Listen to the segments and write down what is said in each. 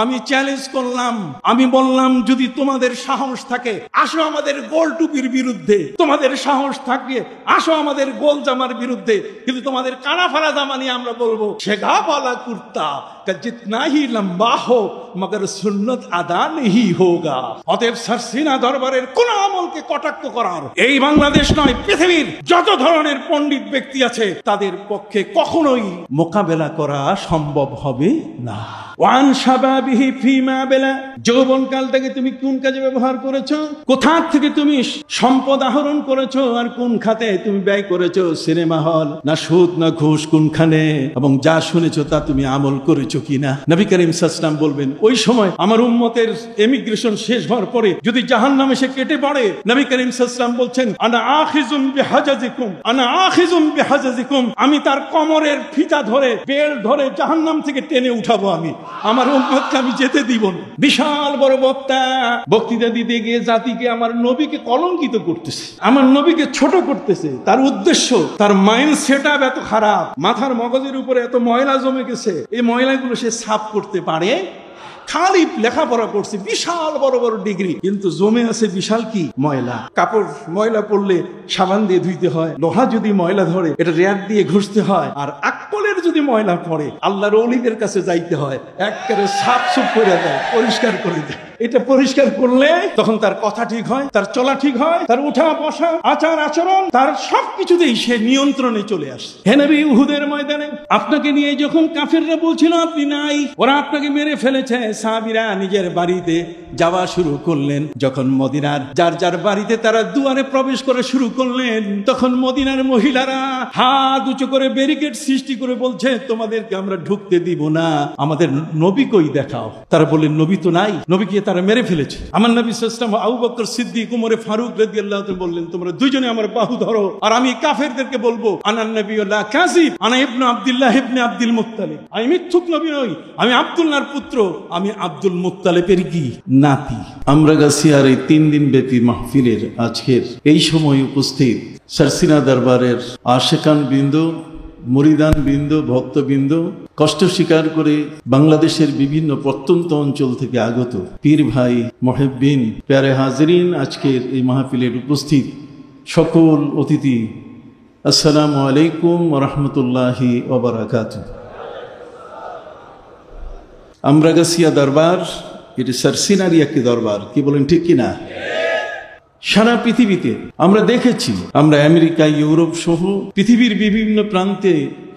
আমি চ্যালেঞ্জ করলাম, আমি বললাম যদি তোমাদের সাহস থাকে আসো আমাদের গোল টুপির বিরুদ্ধে, তোমাদের সাহস থাকে আসো আমাদের গোল জামার বিরুদ্ধে, কিন্তু তোমাদের কানা ফারা জামা নিয়ে আমরা বলবো শেখা वाला কুর্তা जितना ही लंबा हो मगर सुन्नत अदा नहीं होगा। অতএব সারসিনা দরবারের কোন আমলকে কটাক্ষ করার এই বাংলাদেশ নয়, পৃথিবীর যত ধরনের পণ্ডিত ব্যক্তি আছে তাদের পক্ষে কখনোই মোকাবেলা করা সম্ভব হবে না। ওয়ান শাবাবিহি ফিমা বেলা, যৌবনকাল থেকে তুমি কোন কাজে ব্যবহার করেছো, কোথা থেকে তুমি সম্পদ আহরণ করেছো, আর কোন খাতে তুমি ব্যয় করেছো, সিনেমা হল না সুদ না ঘুষ কোনখানে, এবং যা শুনেছো তা তুমি আমল করেছো কিনা। নবী করিম সাল্লাল্লাহু আলাইহি ওয়াসাল্লাম বলবেন ওই সময় আমার উম্মতের ইমিগ্রেশন শেষ হওয়ার পরে যদি জাহান্নামে সে কেটে পড়ে, নবী করিম সাল্লাল্লাহু আলাইহি ওয়াসাল্লাম বলছেন আনা আখিজুম বিহাজাজিকুম, আনা আখিজুম বিহাজাজিকুম, আমি তার কোমরের ফিতা ধরে বেল্ট ধরে জাহান্নাম থেকে টেনে উঠাবো, আমি আমার উম্মতকে আমি যেতে দিব না। বিশাল বড় বক্তা বক্তৃতা দিতে গিয়ে জাতিকে আমার নবীকে কলঙ্কিত করতেছে, আমার নবীকে ছোট করতেছে। তার উদ্দেশ্য, তার মাইন্ড সেটআপ এত খারাপ, মাথার মগজের উপরে এত ময়লা জমে গেছে, এই ময়লাগুলো সে সাফ করতে পারে। খালি লেখাপড়া করছে, বিশাল বড় বড় ডিগ্রি, কিন্তু জমে আছে বিশাল কি ময়লা। কাপড় ময়লা পড়লে সাবান দিয়ে ধুইতে হয়, লোহা যদি ময়লা ধরে এটা র্যাক দিয়ে ঘষতে হয়, আর আকলের যদি ময়লা পড়ে আল্লাহর ওলিদের কাছে যাইতে হয়, একেবারে সাফ সুফ করে দেয়, পরিষ্কার করে দেয়। এটা পরিষ্কার করলে তখন তার কথা ঠিক হয়, তার চলা ঠিক হয়, তার উঠা বসা আচার আচরণ তার সবকিছুতেই সে নিয়ন্ত্রণে চলে আসে। হে নবী, উহুদের ময়দানে আপনাকে নিয়ে যখন কাফেররা বলছিল আপনি নাই, ওরা আপনাকে মেরে ফেলেছে, সাহাবীরা নিজের বাড়িতে যাওয়া শুরু করলেন। যখন মদিনার যার যার বাড়িতে তারা দুয়ারে প্রবেশ করা শুরু করলেন, তখন মদিনার মহিলারা হাত উঁচু করে ব্যারিকেড সৃষ্টি করে বলছে তোমাদেরকে আমরা ঢুকতে দিব না, আমাদের নবী কই দেখাও। তারা বললেন নবী তো নাই, নবীকে তারা মেরে ফেলেছে। আমার নবী সাল্লাল্লাহু আলাইহি ওয়াসাল্লাম, আবু বকর সিদ্দিক, উমর ফারুক রাদিয়াল্লাহু তাআলা বললেন তোমরা দুইজনে আমার বাহু ধরো, আর আমি কাফেরদেরকে বলবো আনান নবী লা কাযিব, আনা ইবনু আব্দুল্লাহ ইবনে আব্দুল মুত্তালিব, আমি মিথ্যুক নবী নই, আমি আব্দুল্লাহর পুত্র, আমি আব্দুল মুত্তালিবের কি নাতি। আমরা গাছিয়ার এই 3 দিন ব্যাপী মাহফিলের আজকের এই সময় উপস্থিত সারসিনা দরবারের আশিকান বিন্দু, মুরিদান বিন্দু, ভক্তবৃন্দ, কষ্ট স্বীকার করে বাংলাদেশের বিভিন্ন প্রত্যন্ত অঞ্চল থেকে আগত পীর ভাই, মুহিব্বিন, প্যারে হাজিরিন, আজকের এই মাহফিলের উপস্থিত সকল অতিথি, আসসালামু আলাইকুম ওয়া রাহমাতুল্লাহি ওয়া বারাকাতুহু। আমরাগাছিয়া দরবার এটি সারসিনারই একটি দরবার, কি বলেন ঠিক কিনা? সারা পৃথিবীতে আমরা দেখেছি, আমরা আমেরিকা, ইউরোপ সহ পৃথিবীর বিভিন্ন প্রান্তে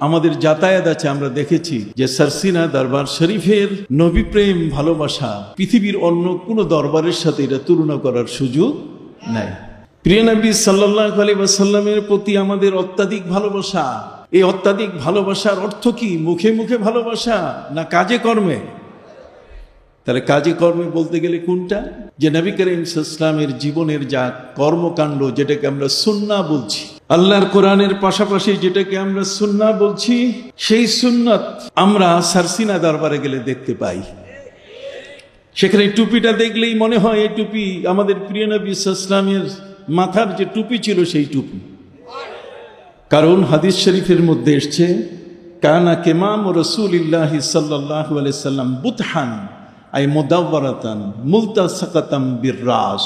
আমাদের যাতায়াত আছে, আমরা দেখেছি যে সারসিনা দরবার শরীফের নবী প্রেম ভালোবাসা পৃথিবীর অন্য কোনো দরবারের সাথে এটা তুলনা করার সুযোগ নাই। প্রিয় নবী সাল্লাল্লাহু আলাইহি ওয়াসাল্লামের প্রতি আমাদের অত্যাধিক ভালোবাসা, এই অত্যাধিক ভালোবাসার অর্থ কি? মুখে মুখে ভালোবাসা না কাজে কর্মে? তাহলে কাজে কর্মে বলতে গেলে কোনটা? যে নবী করিম সাল্লাল্লাহু আলাইহি ওয়াসাল্লামের জীবনের যা কর্মকাণ্ড, যেটাকে আমরা সুন্নাহ বলছি, আল্লাহর কোরআনের পাশাপাশি যেটাকে আমরা সুন্নাহ বলছি, সেই সুন্নাত আমরা সারসিনা দরবারে গেলে দেখতে পাই। সেখানে টুপিটা দেখলেই মনে হয় এই টুপি আমাদের প্রিয় নবী সাল্লাল্লাহু আলাইহি ওয়াসাল্লামের মাথার যে টুপি ছিল সেই টুপি। কারণ হাদিস শরীফের মধ্যে এসছে কানা কেমাম রাসূলিল্লাহি সাল্লাল্লাহু আলাইহি ওয়াসাল্লাম বুতহান আই মুদাওয়ারাতান মুলতাসাকাতাম বিররাস।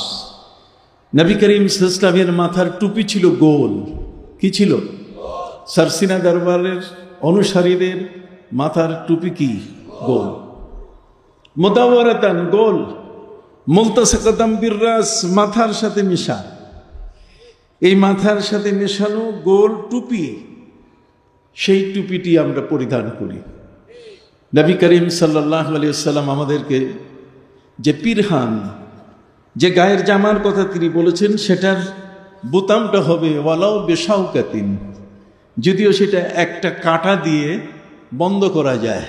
নবী করিম সাল্লাল্লাহু আলাইহি ওয়াসাল্লামের মাথার টুপি ছিল গোল। কি ছিল? সারসিনা দরবারের অনুসারীদের মাথার টুপি কি? গোল। মুদাওয়ারাতান গোল, মুলতাসাকাতাম বিররাস মাথার সাথে মিশা। এই মাথার সাথে মেশানো গোল টুপি, সেই টুপিটি আমরা পরিধান করি। নবী করিম সাল্লাল্লাহু আলাইহি ওয়াসাল্লাম আমাদেরকে যে পিরহান, যে গায়ের জামার কথা তিনি বলেছেন, সেটার বোতামটা হবে ওয়ালাউ বিশাউকাতিন, যদিও সেটা একটা কাঁটা দিয়ে বন্ধ করা যায়।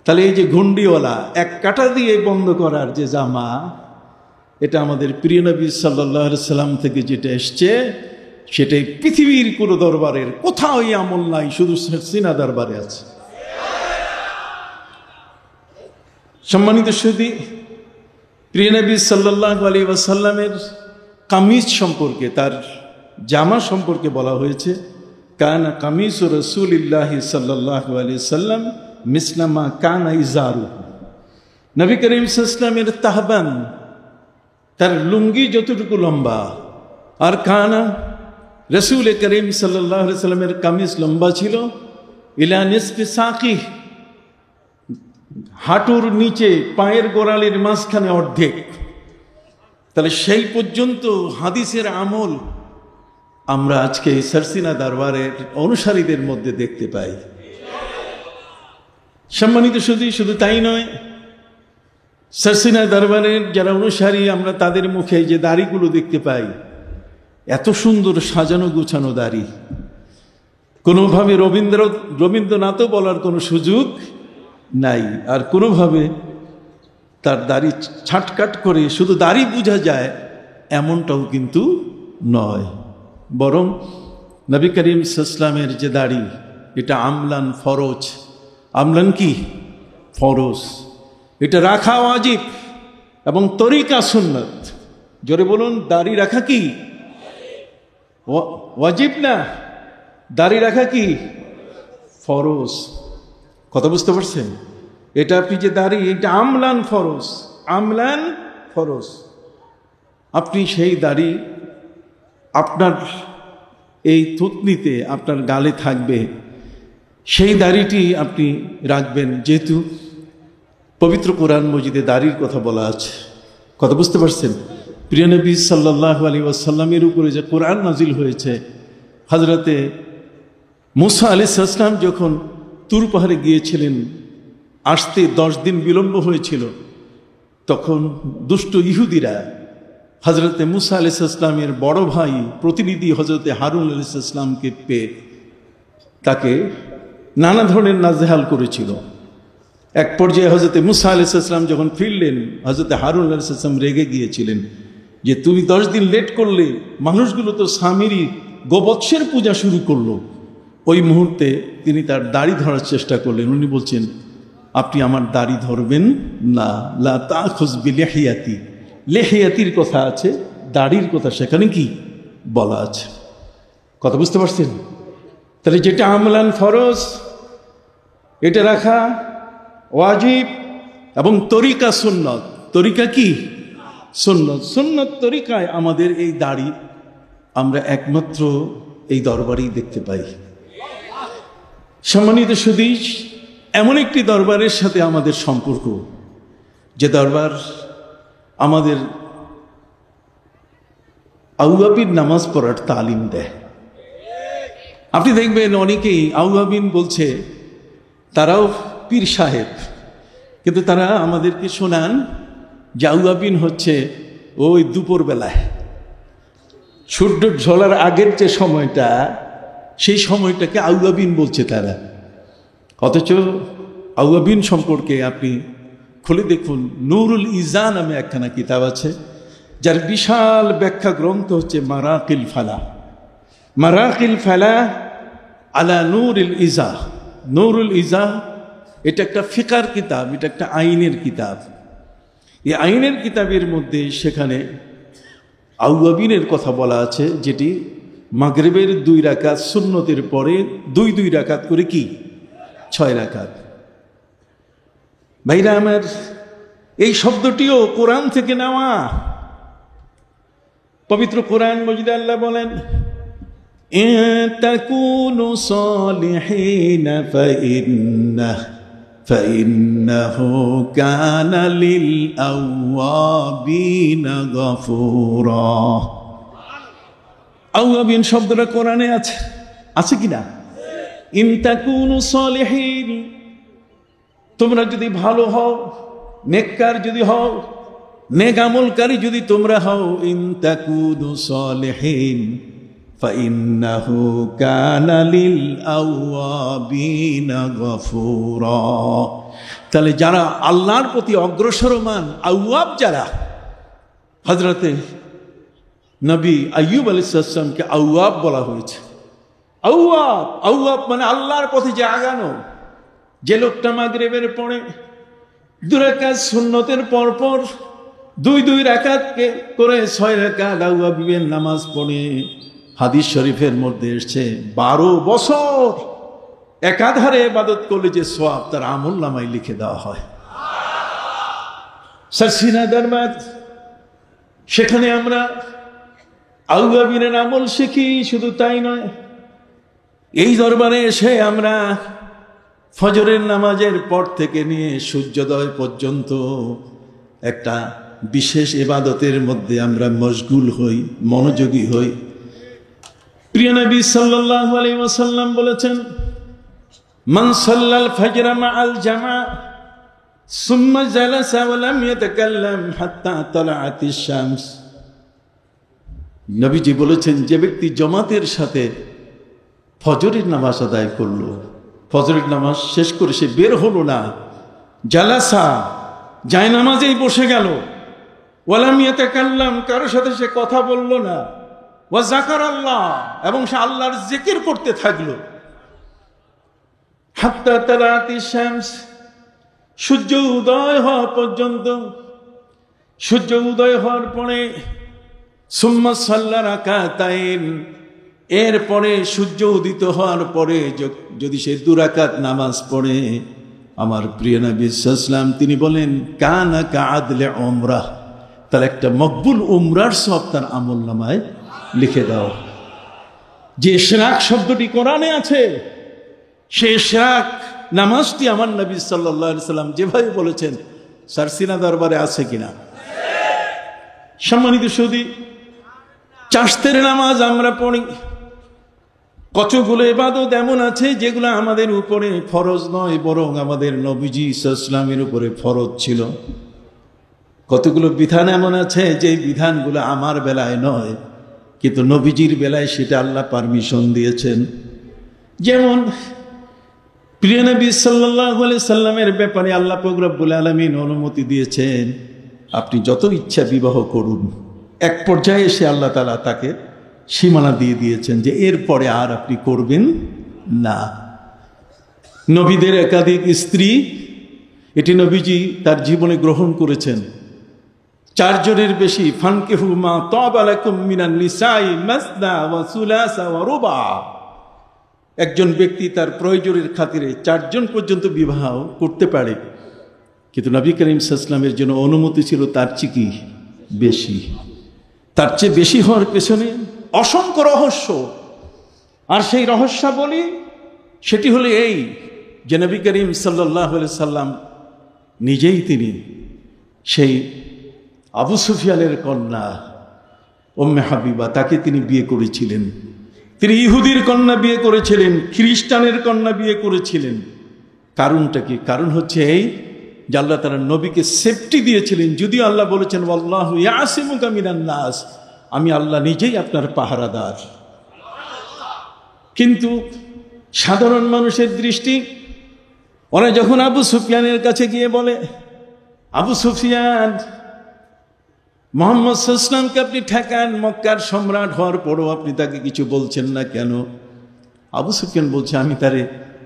তাহলে এই যে ঘুন্ডিওয়ালা এক কাঁটা দিয়ে বন্ধ করার যে জামা, এটা আমাদের প্রিয় নবী সাল্লাল্লাহু আলাইহি ওয়াসাল্লাম থেকে যেটা এসছে, সেটাই পৃথিবীর কোনো দরবারের কোথাও এই আমল নাই, শুধু সারসিনা দরবারে আছে। সম্মানিত সুধী, প্রিয় নবী সাল্লাল্লাহু আলাইহি ওয়াসাল্লামের কামিজ সম্পর্কে, তার জামা সম্পর্কে বলা হয়েছে কানা কামিজু রাসূলিল্লাহি সাল্লাল্লাহু আলাইহি ওয়াসাল্লাম মিসলামা কানা ইজারু। নবী করিম সাল্লাল্লাহু আলাইহি ওয়াসাল্লামের তাহবান, তার লুঙ্গি যতটুকু লম্বা, আর কানা রাসূল করিম সাল্লাল্লাহু আলাইহি ওয়াসাল্লামের কামিজ লম্বা ছিল ইলা নিসফি সাকি, হাঁটুর নিচে পায়ের গোড়ালির মাঝখানে অর্ধেক। তাহলে সেই পর্যন্ত হাদিসের আমল আমরা আজকে সরসিনা দরবারের অনুসারীদের মধ্যে দেখতে পাই। সম্মানিত শুধু তাই নয়, সরসিনা দরবারের যারা অনুসারী আমরা তাদের মুখে যে দাড়িগুলো দেখতে পাই, এত সুন্দর সাজানো গুছানো দাড়ি, কোনোভাবে রবীন্দ্রনাথও বলার কোনো সুযোগ নাই, আর কোনোভাবে তার দাড়ি ছাটকাট করে শুধু দাড়ি বোঝা যায় এমনটাও কিন্তু নয়, বরং নবী করিম সাল্লাল্লাহু আলাইহি ওয়াসাল্লামের যে দাড়ি এটা আমলান ফরজ। আমলান কি? ফরজ। এটা রাখা ওয়াজিব এবং তরিকা সুন্নাত। জোরে বলুন, দাড়ি রাখা কি ওয়াজিব না? দাড়ি রাখা কি ফরজ। কথা বুঝতে পারছেন? এটা আপনি যে দাড়ি, এটা আমলান ফরজ, আমলান ফরজ। আপনি সেই দাড়ি আপনার এই থুতনিতে আপনার গালে থাকবে, সেই দাড়িটি আপনি রাখবেন, যেহেতু পবিত্র কোরআন মজিদে দাড়ির কথা বলা আছে। কথা বুঝতে পারছেন? প্রিয় নবী সাল্লাল্লাহু আলাইহি ওয়াসাল্লামের উপরে যে কোরআন নাজিল হয়েছে, হযরতে মুসা আলাইহিস সালাম যখন তুর পাহাড়ে গিয়েছিলেন, আসতে 10 দিন বিলম্ব হয়েছিল, তখন দুষ্ট ইহুদিরা হযরতে মুসা আলাইহিস সালামের বড় ভাই প্রতিনিধি হযরতে হারুন আলাইহিস সালামকে পেয়ে তাকে নানা ধরনের নাজেহাল করেছিল। এক পর্যায়ে হযরতে মুসা আলাইহিস সালাম যখন ফিরলেন, হযরতে হারুন আলাইহিস সালাম রেগে গিয়েছিলেন যে তুমি 10 দিন লেট করলে, মানুষগুলো তো স্বামীরই গোবৎসের পূজা শুরু করলো। ওই মুহূর্তে তিনি তার দাড়ি ধরার চেষ্টা করলেন। উনি বলছেন, আপনি আমার দাড়ি ধরবেন না, লা তাখুজ বিলিহিয়াতি। লেহিয়াতির কথা আছে, দাড়ির কথা সেখানে কি বলা আছে। কথা বুঝতে পারছেন? তাহলে যেটা আমলান ফরজ, এটা রাখা ওয়াজিব, এবং তরিকা সুন্নত। তরিকা কি? সুন্নত। সুন্নত তরিকায় আমাদের এই দাড়ি আমরা একমাত্র এই দরবারেই দেখতে পাই। সম্মানিত সুধী, এমন একটি দরবারের সাথে আমাদের সম্পর্ক, যে দরবার আমাদের আউয়াবিন নামাজ পড়ার তালিম দেয়। আপনি দেখবেন অনেকেই আউয়াবিন বলছে, তারাও পীর সাহেব, কিন্তু তারা আমাদেরকে শোনান যে আউয়াবিন হচ্ছে ওই দুপুর বেলায় সূর্য ঝোলার আগের যে সময়টা, সেই সময়টাকে আউয়াবিন বলছে তারা। অথচ আউয়াবিন সম্পর্কে আপনি খুলে দেখুন, নুরুল ইজা নামে একখানা কিতাব আছে, যার বিশাল ব্যাখ্যা গ্রন্থ হচ্ছে মারাকিল ফালা। মারাকিল ফালা আলা নুরুল ইজা। নুরুল ইজা এটা একটা ফিকার কিতাব, এটা একটা আইনের কিতাব। এই আইনের কিতাবের মধ্যে সেখানে আউয়াবিনের কথা বলা আছে, যেটি মাগরিবের 2 রাকাত সুন্নতের পরে 2 রাকাত করে কি 6 রাকাত। ভাইরা আমার, এই শব্দটিও কোরআন থেকে নেওয়া। পবিত্র কোরআন মজিদে আল্লাহ বলেন, তাকুনু সালিহিন ফাইন্নাহু কানা লিল আওয়াবিন গফুরা। আওয়াবিন শব্দটা কোরআনে আছে কিনা? ইন তাকুনু সালিহিন, তোমরা যদি ভালো হও, নেককার যদি হও, নেক আমলকারী যদি তোমরা হও, ইন তাকুনু সালিহিন ফাইন্নাহু কানা লিল আওয়াবিন গফুরা। তাহলে যারা আল্লাহর প্রতি অগ্রসরমান আউয়াব, যারা, হযরতে নবী আইয়ুব আলাইহিস সালামকে আউয়াব বলা হয়েছে। আউয়াব, আউয়াব মানে আল্লাহর পথে যে আগানো। যে লোকটা মাগরিবের পরে 2 রাকাত সুন্নতের পরপর 2 রাকাত করে 6 রাকাত আউয়াবিনের নামাজ পড়ে, হাদিস শরীফের মধ্যে এসেছে 12 বছর একাধারে ইবাদত করলে যে সওয়াব তার আমল নামায় লিখে দেওয়া হয়। সারসিনা দরবার, সেখানে আমরা আউয়াবিনের আমল শিখি। শুধু তাই নয়, এই দরবারে এসে আমরা ফজরের নামাজের পর থেকে নিয়ে সূর্যোদয় পর্যন্ত একটা বিশেষ ইবাদতের মধ্যে আমরা মশগুল হই, মনোযোগী হই। প্রিয় নবী সাল্লাল্লাহু আলাইহি ওয়াসাল্লাম বলেছেন, মান সাল্লাল ফজর মাআল জামা সুম্মা জালাসা ওয়া লাম ইয়াতাকাল্লাম হাত্তা তালাআতিশ শামস। নবীজি বলেছেন, যে ব্যক্তি জামাতের সাথে ফজরের নামাজ আদায় করলো, ফজরের নামাজ শেষ করে সে বের হলো না, জালাসা যায় নামাজেই বসে গেল, ওয়া লাম ইয়াতাকাল্লাম কারোর সাথে সে কথা বলল না, ওয়া যাকারাল্লাহ এবং সে আল্লাহর জিকির করতে থাকলো, হাত্তা তালাআতিশ শামস সূর্য উদয় হওয়া পর্যন্ত। সূর্য উদয় হওয়ার পরে সুম্মা সাল্লা রাকাতাইন, এরপরে সূর্য উদিত হওয়ার পরে যদি সে 2 রাকাত নামাজ পড়ে, আমার প্রিয় নবী সাল্লাল্লাহু আলাইহি ওয়াসাল্লাম তিনি বলেন, কানা কাআদলে উমরাহ, তার একটা মকবুল উমরার সওয়াব তার আমলনামায় লিখে দাও। যে ইশরাক শব্দটি কোরআনে আছে, সে ইশরাক নামাজটি আমার নবী সাল্লাল্লাহু আলাইহি ওয়াসাল্লাম যেভাবে বলেছেন, সারসিনা দরবারে আছে কিনা? সম্মানিত সুধী, চাশতের নামাজ আমরা পড়ি। কতগুলো ইবাদত এমন আছে যেগুলো আমাদের উপরে ফরজ নয়, বরং আমাদের নবীজি সাল্লাল্লাহু আলাইহি ওয়াসাল্লামের উপরে ফরজ ছিল। কতগুলো বিধান এমন আছে যে বিধানগুলো আমার বেলায় নয়, কিন্তু নবীজির বেলায় সেটা আল্লাহ পারমিশন দিয়েছেন। যেমন প্রিয় নবী সাল্লাল্লাহু আলাইহি সাল্লামের ব্যাপারে আল্লাহ পাক রব্বুল আলামিন অনুমতি দিয়েছেন, আপনি যত ইচ্ছা বিবাহ করুন। এক পর্যায়ে এসে আল্লাহ তাআলা তাকে সীমানা দিয়ে দিয়েছেন যে এরপরে আর আপনি করবেন না। নবীদের একাধিক স্ত্রী, এটি নবীজি তার জীবনে গ্রহণ করেছেন। 4 জনের বেশি, ফানকিহু মা তাবা লাকুম মিনান নিসাই মাসনা ওয়া সুলাসা ওয়া রুবা। একজন ব্যক্তি তার প্রয়োজনের খাতিরে 4 জন পর্যন্ত বিবাহ করতে পারে, কিন্তু নবী করিম সাল্লাল্লাহু আলাইহি ওয়াসাল্লামের জন্য অনুমতি ছিল তার চেয়ে কি বেশি। তার চেয়ে বেশি হওয়ার পেছনে অসংখ্য রহস্য। আর সেই রহস্যাবলী সেটি হলো এই যে নবী করিম সাল্লাল্লাহু আলাইহি ওয়াসাল্লাম নিজেই তিনি সেই আবু সুফিয়ানের কন্যা উম্মে হাবিবা, তাকে তিনি বিয়ে করেছিলেন। তিনি ইহুদির কন্যা বিয়ে করেছিলেন, খ্রিস্টানের কন্যা বিয়ে করেছিলেন। কারণটা কি? কারণ হচ্ছে এই যে আল্লাহ তাআলা নবীকে সেফটি দিয়েছিলেন। যদিও আল্লাহ বলেছেন, ওয়াল্লাহু ইয়াসিমুকা মিনান নাস, আমি আল্লাহ নিজেই আপনার পাহারাদার। কিন্তু সাধারণ মানুষের দৃষ্টি, ওরা যখন আবু সুফিয়ানের কাছে গিয়ে বলে, আবু সুফিয়ান, মুহাম্মদ সাল্লাল্লাহু আলাইহি ওয়াসাল্লামকে আপনি ঠেকান, মক্কার সম্রাট হওয়ার পরও আপনি তাকে কিছু বলছেন না কেন? আবু সুফিয়ান বলছে, আমি তারে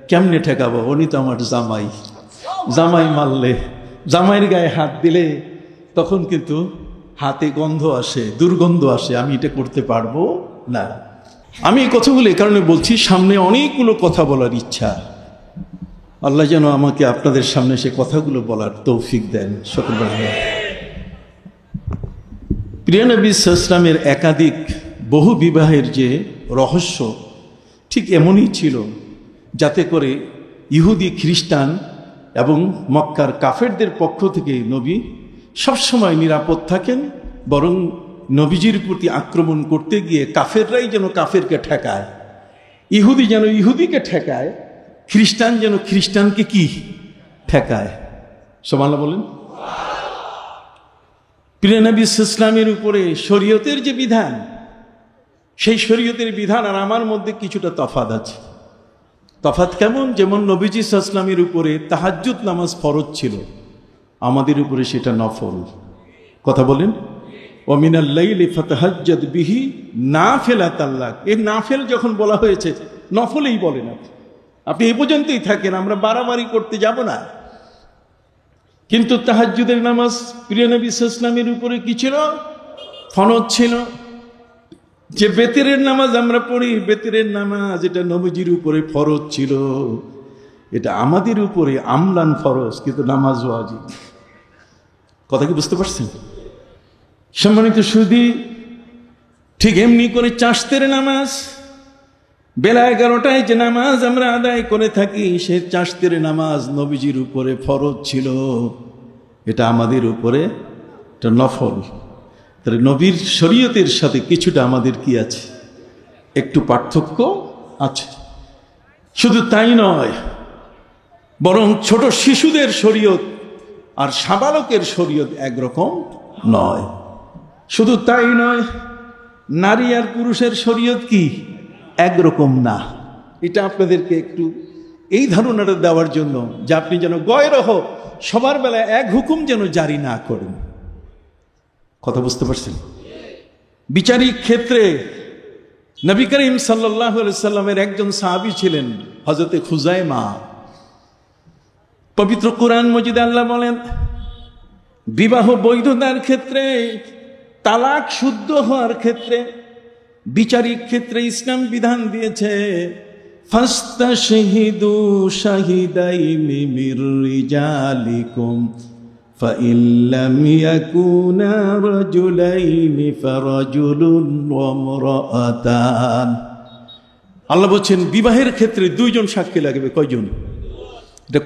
কেমনে ঠেকাবো? উনি তো আমার জামাই। জামাই মারলে, জামাইয়ের গায়ে হাত দিলে তখন কিন্তু হাতে গন্ধ আসে, দুর্গন্ধ আসে, আমি এটা করতে পারবো না। আমি এই কথাগুলো এই কারণে বলছি, সামনে অনেকগুলো কথা বলার ইচ্ছা। আল্লাহ যেন আমাকে আপনাদের সামনে সে কথাগুলো বলার তৌফিক দেন। সকল প্রিয় নবী সাল্লাল্লাহু আলাইহি ওয়াসাল্লামের একাধিক বহু বিবাহের যে রহস্য ঠিক এমনই ছিল, যাতে করে ইহুদি, খ্রিস্টান এবং মক্কার কাফেরদের পক্ষ থেকে নবী সবসময় নিরাপদ থাকেন, বরং নবীজির প্রতি আক্রমণ করতে গিয়ে কাফেররাই যেন কাফেরকে ঠেকায়, ইহুদি যেন ইহুদিকে ঠেকায়, খ্রিস্টান যেন খ্রিস্টানকে কি ঠেকায়। সুবহানাল্লাহ বলেন। প্রিয় নবী সাল্লাল্লাহু আলাইহি ওয়াসাল্লামের উপরে শরীয়তের যে বিধান, সেই শরীয়তের বিধান আর আমার মধ্যে কিছুটা তফাৎ আছে। তফাৎ কেমন? যেমন নবীজি সাল্লাল্লাহু আলাইহি ওয়াসাল্লামের উপরে তাহাজ্জুদ নামাজ ফরজ ছিল, আমাদের উপরে সেটা নফল। কথা বলেন। ওয়া মিনাল লাইলি ফাতাহাজ্জাদ বিহি নাফিলাতাল লাক। এই নাফিল যখন বলা হয়েছে, নফলেই বলে না, আপনি এই পর্যন্তই থাকেন, আমরা বাড়াবাড়ি করতে যাব না। কিন্তু তাহাজ্জুদের নামাজ প্রিয় নবী সাল্লাল্লাহু আলাইহি ওয়াসাল্লামের উপরে কি ছিল? ফরজ ছিল। যে বেতেরের নামাজ আমরা পড়ি, বেতেরের নামাজ এটা নবীজির উপরে ফরজ ছিল, এটা আমাদের উপরে আমলান ফরজ, কিন্তু নামাজ ওয়াজিব। কথা কি বুঝতে পারছেন? সম্মানিত সুধী, ঠিক এমনি করে চাশতের নামাজ, বেলা 11টায় যে নামাজ আমরা আদায় করে থাকি, সে চাশতের নামাজ নবীজির উপরে ফরজ ছিল, এটা আমাদের উপরে এটা নফল। তাহলে নবীর শরীয়তের সাথে কিছুটা আমাদের কি আছে, একটু পার্থক্য আছে। শুধু তাই নয়, বরং ছোট শিশুদের শরীয়ত আর সাবালকের শরীয়ত একরকম নয়। শুধু তাই নয়, নারী আর পুরুষের শরীয়ত কি একরকম না। এটা আপনাদেরকে একটু এই ধারণাটা দেওয়ার জন্য যে আপনি যেন গয়রহ সবার বেলায় এক হুকুম যেন জারি না করেন। কথা বুঝতে পারছেন? বিচারিক ক্ষেত্রে নবী করিম সাল্লাল্লাহু আলাইহি সাল্লামের একজন সাহাবী ছিলেন হযরতে খুজাইমা। পবিত্র কোরআন মজিদে আল্লাহ বলেন, বিবাহ বৈধতার ক্ষেত্রে, তালাক শুদ্ধ হওয়ার ক্ষেত্রে, বিচারিক ক্ষেত্রে ইসলাম বিধান দিয়েছে, ফাস্তাশহিদু শাহিদাইনি মির রিজালিকুম ফাইন লাম ইয়াকুনা রাজুলাইনি ফারাজুলুন ওয়া ইমরাআতান। আল্লাহ বলছেন বিবাহের ক্ষেত্রে দুইজন সাক্ষী লাগবে। কয়জন? এটা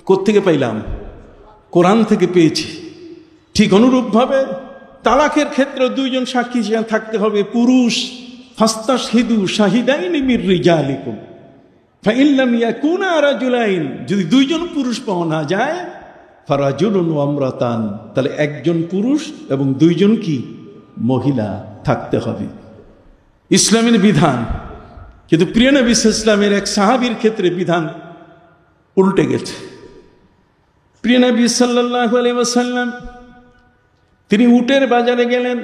কোত্থেকে পাইলাম? কোরআন থেকে পেয়েছি। ঠিক অনুরূপভাবে তালাকের ক্ষেত্রে দুইজন সাক্ষী থাকতে হবে, পুরুষ। ফাস্তাশহিদু শাহিদাইনি মির রিজালিকুম ফাইন লাম ইয়াকুনা রাজুলাইন, যদি দুইজন পুরুষ পাওয়া না যায়, ফারাজুলুন ওয়া ইমরাতান, তাহলে একজন পুরুষ এবং দুইজন কি মহিলা থাকতে হবে। ইসলামের বিধান। কিন্তু প্রিয় নবী সাল্লাল্লাহু আলাইহি ওয়াসাল্লামের এক সাহাবীর ক্ষেত্রে বিধান উল্টে গেছে। প্রিয় নবী সাল্লাল্লাহু আলাইহি ওয়াসাল্লাম তিনি উটের বাজারে গেলেন।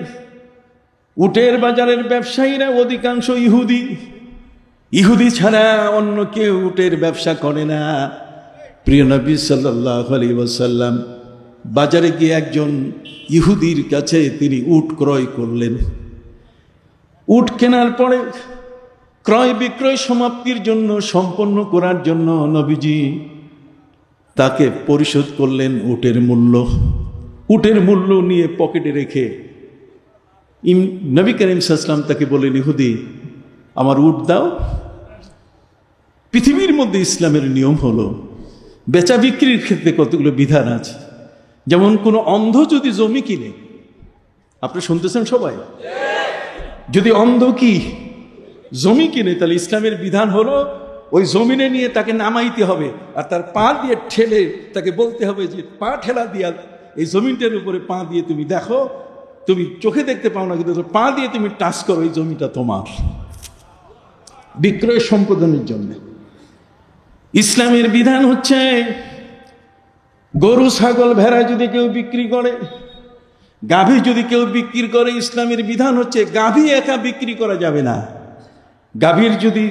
উটের বাজারের ব্যবসায়ীরা অধিকাংশ ইহুদি। ইহুদি ছাড়া অন্য কেউ উটের ব্যবসা করে না। প্রিয় নবী সাল্লাল্লাহু আলাইহি ওয়াসাল্লাম বাজারে গিয়ে একজন ইহুদির কাছে তিনি উট ক্রয় করলেন। উট কেনার পরে ক্রয় বিক্রয় সমাপ্তির জন্য, সম্পন্ন করার জন্য নবীজি তাকে পরিশোধ করলেন উটের মূল্য। উটের মূল্য নিয়ে পকেটে রেখে নবী করিম সাল্লাল্লাহু আলাইহি ওয়াসাল্লাম তাকে বললেন, ইহুদি আমার উট দাও। পৃথিবীর মধ্যে ইসলামের নিয়ম হলো বেচা বিক্রির ক্ষেত্রে কতগুলো বিধান আছে। যেমন কোনো অন্ধ যদি জমি কিনে, আপনি শুনতেছেন সবাই, যদি অন্ধ কি জমি কিনে, তাহলে ইসলামের বিধান হলো ওই জমিনে নিয়ে তাকে নামাইতে হবে, আর তার পা দিয়ে ঠেলে তাকে বলতে হবে যে পা ঠেলা দিয়া এই জমিনটার উপরে পা দিয়ে তুমি দেখো, তুমি চোখে দেখতে পাও না, কিন্তু পা দিয়ে তুমি টাচ করো, এই জমিটা তোমার। বিক্রয় সম্পাদনের জন্য ইসলামের বিধান হচ্ছে গরু ছাগল ভেড়া যদি কেউ বিক্রি করে, গাভী যদি কেউ বিক্রি করে, ইসলামের বিধান হচ্ছে গাভী একা বিক্রি করা যাবে না। গাভীর যদি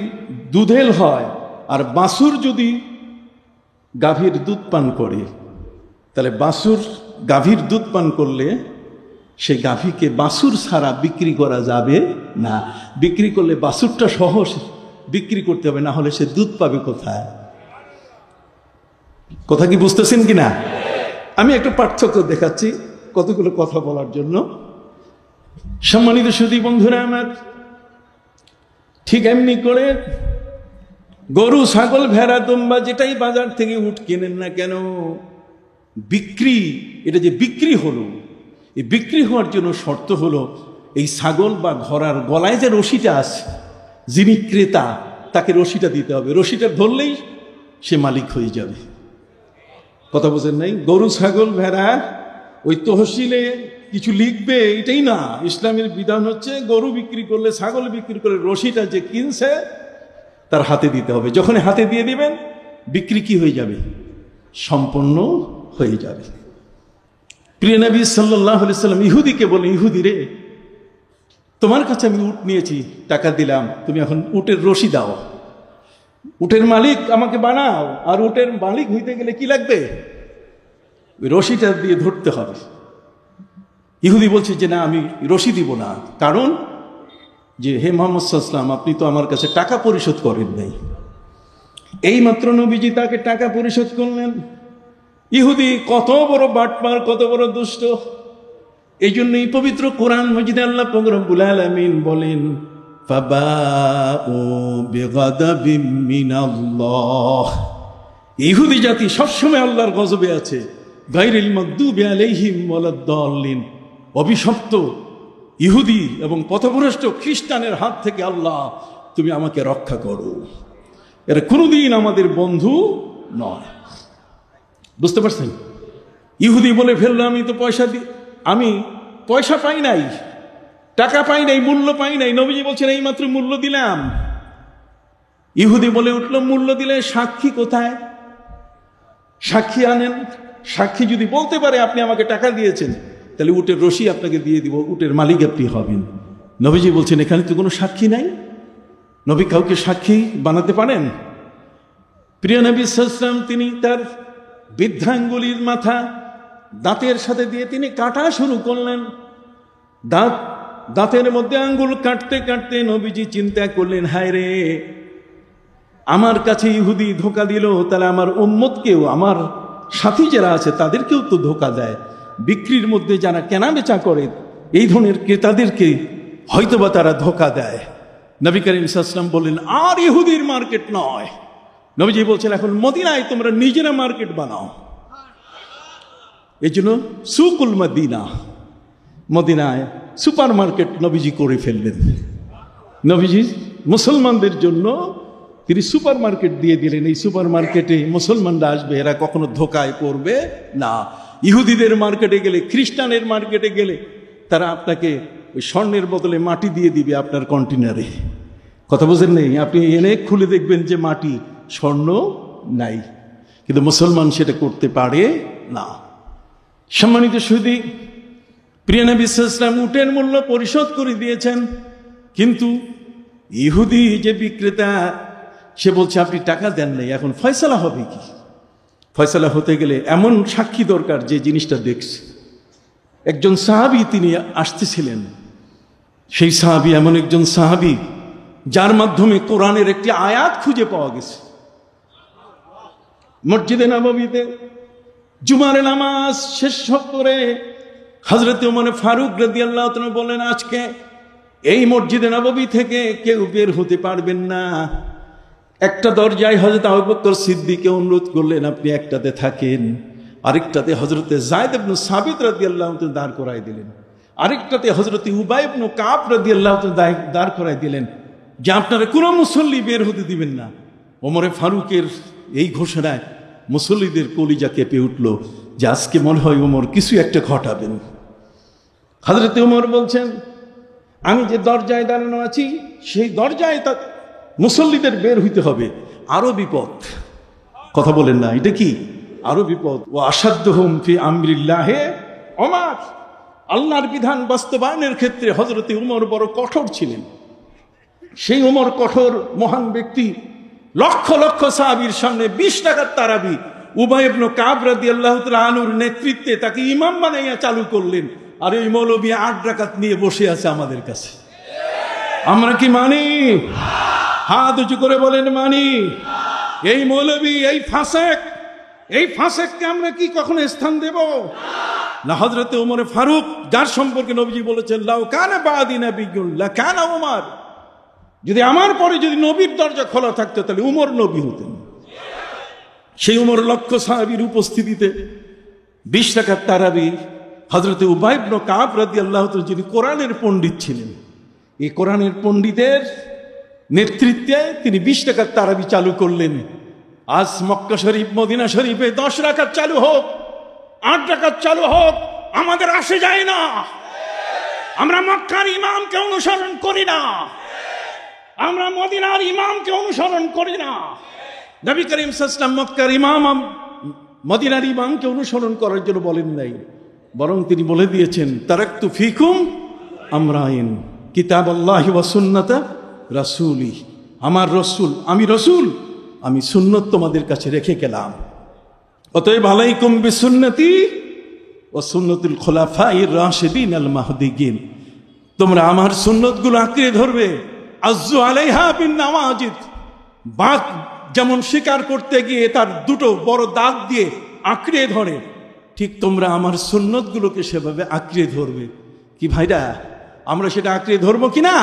দুধেল হয় আর বাছুর যদি গাভীর দুধ পান করে, তাহলে বাছুর গাভীর দুধ পান করলে সেই গাভীকে বাছুর ছাড়া বিক্রি করা যাবে না। বিক্রি করলে বাছুরটা সহ বিক্রি করতে হবে, না হলে সে দুধ পাবে কোথায়? কথা কি বুঝতেছেন কিনা? আমি একটা পার্থক্য দেখাচ্ছি কতগুলো কথা বলার জন্য। সম্মানিত সুধী বন্ধুরা আমার, ঠিক এমনি করে গরু ছাগল ভেড়া দুম্বা যেটাই বাজার থেকে উট কেনেন না কেন, বিক্রি, এটা যে বিক্রি হলো, এই বিক্রি হওয়ার জন্য শর্ত হলো এই ছাগল বা ঘোড়ার গলায় যে রশিটা আছে, যিনি ক্রেতা তাকে রশিটা দিতে হবে। রশিটা ধরলেই সে মালিক হয়ে যাবে। কথা বোঝেন নাই? গরু ছাগল ভেড়া ওই তহসিলে কিছু লিখবে এটাই না। ইসলামের বিধান হচ্ছে গরু বিক্রি করলে, ছাগল বিক্রি করলে রশিটা যে কিনছে তার হাতে দিতে হবে। যখন হাতে দিয়ে দিবেন, বিক্রি কি হয়ে যাবে? সম্পন্ন হয়ে যাবে। প্রিয় নবী সাল্লাল্লাহু আলাইহি ওয়াসাল্লাম ইহুদিকে বলে, ইহুদি রে, তোমার কাছে আমি উট নিয়েছি, টাকা দিলাম, তুমি এখন উটের রশি দাও, উটের মালিক আমাকে বানাও। আর উটের মালিক হইতে গেলে কি লাগবে? ওই রশিটা দিয়ে ধরতে হবে। ইহুদি বলছে যে না, আমি রশি দিব না। কারণ যে হে মুহাম্মদ সাল্লাল্লাহু আলাইহি ওয়াসাল্লাম, আপনি তো আমার কাছে টাকা পরিশোধ করেন নাই। এই মাত্র নবীজি তাকে টাকা পরিশোধ করলেন। ইহুদি কত বড় বাটপার, কত বড় দুষ্ট। এই জন্যই পবিত্র কোরআন মাজিদে আল্লাহ পাক রব্বুল আলামিন বলেন, ফাবাউ বিগাদাবিম মিনাল্লাহ। ইহুদি জাতি সবসময় আল্লাহর গজবে আছে। গায়রিল মাগদুবি আলাইহিম ওয়ালাদ-দাল্লিন, অভিশপ্ত ইহুদি এবং পথভ্রষ্ট খ্রিস্টানের হাত থেকে আল্লাহ তুমি আমাকে রক্ষা করো। এরা কোনোদিন আমাদের বন্ধু নয়। বুঝতে পারছেন? ইহুদি বলে ফেললো, আমি পয়সা পাই নাই, টাকা পাই নাই, মূল্য পাই নাই। নবীজি বলছেন এই মাত্র মূল্য দিলাম। ইহুদি বলে উঠল, মূল্য দিলে সাক্ষী কোথায়? সাক্ষী আনেন। সাক্ষী যদি বলতে পারে আপনি আমাকে টাকা দিয়েছেন, তাহলে উটের রশি আপনাকে দিয়ে দিব, উটের মালিক আপনি হবেন। নবীজি বলছেন এখানে তো কোনো সাক্ষী নাই। নবী কাউকে সাক্ষী বানাতে পারেন? প্রিয় নবী সাল্লাল্লাহু আলাইহি ওয়াসাল্লাম তিনি তার বৃদ্ধাঙ্গুলির মাথা দাঁতের সাথে দিয়ে তিনি কাটা শুরু করলেন। দাঁতের মধ্যে আঙ্গুল কাটতে কাটতে নবীজি চিন্তা করলেন, হায় রে, আমার কাছে ইহুদি ধোকা দিল, তাহলে আমার উম্মতকেও, আমার সাথী যারা আছে তাদেরকেও তো ধোকা দেয়। বিক্রির মধ্যে যারা কেনা বেচা করে এই ধরনের ক্রেতাদেরকে হয়তোবা তারা ধোকা দেয়। নবী করিম সাল্লাল্লাহু আলাইহি ওয়াসাল্লাম বললেন, আর ইহুদির মার্কেট নয়। নবীজি বলছেন এখন মদিনায় তোমরা নিজেরা মার্কেট বানাও। এই জন্য সুকুল মদিনা, মদিনায় সুপার মার্কেট নবীজি করে ফেললেন। নবীজি মুসলমানদের জন্য তিনি সুপার মার্কেট দিয়ে দিলেন। এই সুপার মার্কেটে মুসলমানরা আসবে, এরা কখনো ধোকায় পড়বে না। ইহুদিদের মার্কেটে গেলে, খ্রিস্টানের মার্কেটে গেলে তারা আপনাকে ওই স্বর্ণের বদলে মাটি দিয়ে দিবে আপনার কন্টেনারে। কথা বোঝেন নেই? আপনি এনে খুলে দেখবেন যে মাটি, স্বর্ণ নাই। কিন্তু মুসলমান সেটা করতে পারে না। সম্মানিত সুধী, প্রিয় নবী সাল্লাল্লাহু আলাইহি ওয়াসাল্লাম উটের মূল্য পরিশোধ করে দিয়েছেন, কিন্তু ইহুদি যে বিক্রেতা সে বলছে আপনি টাকা দেন নাই, এখন ফয়সালা হবে কি? ফয়সালা হতে গেলে এমন সাক্ষী দরকার যে জিনিসটা দেখছে। একজন সাহাবী তিনি আসতেছিলেন। সেই সাহাবী এমন একজন সাহাবী যার মাধ্যমে কোরআনের একটি আয়াত খুঁজে পাওয়া গেছে। মসজিদে নববীতে জুমার নামাজ শেষ করে হযরত ওমর ফারুক রাদিয়াল্লাহু তাআলা বলেন, আজকে এই মসজিদে নববী থেকে কেউ বের হতে পারবেন না। একটা দরজায় হযরত আবু বকর সিদ্দিককে অনুরোধ করলেন আপনি একটাতে থাকেন, আরেকটাতে হযরত যায়েদ ইবনে সাবিত রাদিয়াল্লাহু তাআলা দাঁড় করাই দিলেন, আরেকটাতে হযরত উবাই ইবনে কাব রাদিয়াল্লাহু তাআলা দাঁড় করাই দিলেন যে আপনারা কোনো মুসল্লি বের হতে দিবেন না। ওমর ফারুকের এই ঘোষণায় মুসল্লিদের কলিজা কেঁপে উঠল যে আজকে মনে হয় ওমর কিছু একটা ঘটাবেন। হযরত ওমর বলছেন, আমি যে দরজায় দাঁড়ানো আছি সেই দরজায় মুসল্লিদের বের হইতে হবে। আরো বিপদ। কথা বলেন না, এটা কি আরো বিপদ? ও আসাদ্দুহুম ফি আমরিল্লাহে ওমর। আল্লাহর বিধান বাস্তবায়নের ক্ষেত্রে হযরত ওমর বড় কঠোর ছিলেন। সেই ওমর কঠোর মহান ব্যক্তি লক্ষ লক্ষ সাহাবীর সামনে 20 টাকার তারাবি উবাই ইবনে কাব রাদিয়াল্লাহু তাআলা আনহুর নেতৃত্বে তাকে ইমাম বানাইয়া চালু করলেন। আর এই মৌলবী 8 রাকাত নিয়ে বসে আছে আমাদের কাছে। আমরা কি মানি? হাত উঁচু করে বলেন মানি। এই মৌলবী, এই ফাসেককে আমরা কি কখনো স্থান দেব না? হযরত ওমর ফারুক যার সম্পর্কে নবীজি বলেছেন, লাউ কানা বাদি নাবিয়্যুন লাকানা ওমর, যদি আমার পরে যদি নবীর দরজা খোলা থাকতো তাহলে উমর নবী হতেন। সেই উমর লক্ষ সাহাবীর উপস্থিতিতে 20 টাকার তারাবি হযরত উবাই ইবনে কাব রাদিয়াল্লাহু তাআলা যিনি কোরআনের পণ্ডিত ছিলেন, এই কোরআনের পণ্ডিতের নেতৃত্বে তিনি 20 টাকার তারাবি চালু করলেন। আজ মক্কা শরীফ, মদিনা শরীফে 10 রাকাত চালু হোক, 8 রাকাত চালু হোক, আমাদের আসে যায় না। আমরা মক্কার ইমামকে অনুসরণ করি না, আমরা মদিনার ইমামকে অনুসরণ করি না। নবী করিম সাল্লাল্লাহু আলাইহি ওয়াসাল্লাম মক্কার ইমাম, মদিনার ইমামকে অনুসরণ করার জন্য বলেন নাই, বরং তিনি বলে দিয়েছেন, তারাকতু ফিকুম আমরাইন কিতাবাল্লাহি ওয়া সুন্নাতা রাসূলি। আমার রাসূল, আমি সুন্নত তোমাদের কাছে রেখে গেলাম। অতএব আলাইকুম বিসুন্নতি ওয়া সুন্নাতুল খুলাফায়ে রাশিদিন আল মাহদিয়িন, তোমরা আমার সুন্নতগুলো আঁকড়ে ধরবে। আযু আলাইহা বিন নাওয়াজিদ, বাঘ যেমন শিকার করতে গিয়ে তার দুটো বড় দাঁত দিয়ে আঁকড়ে ধরে, ঠিক তোমরা আমার সুন্নতগুলোকে সেভাবে আঁকড়ে ধরবে। কি ভাইরা, আমরা সেটা আঁকড়ে ধরবো কিনা?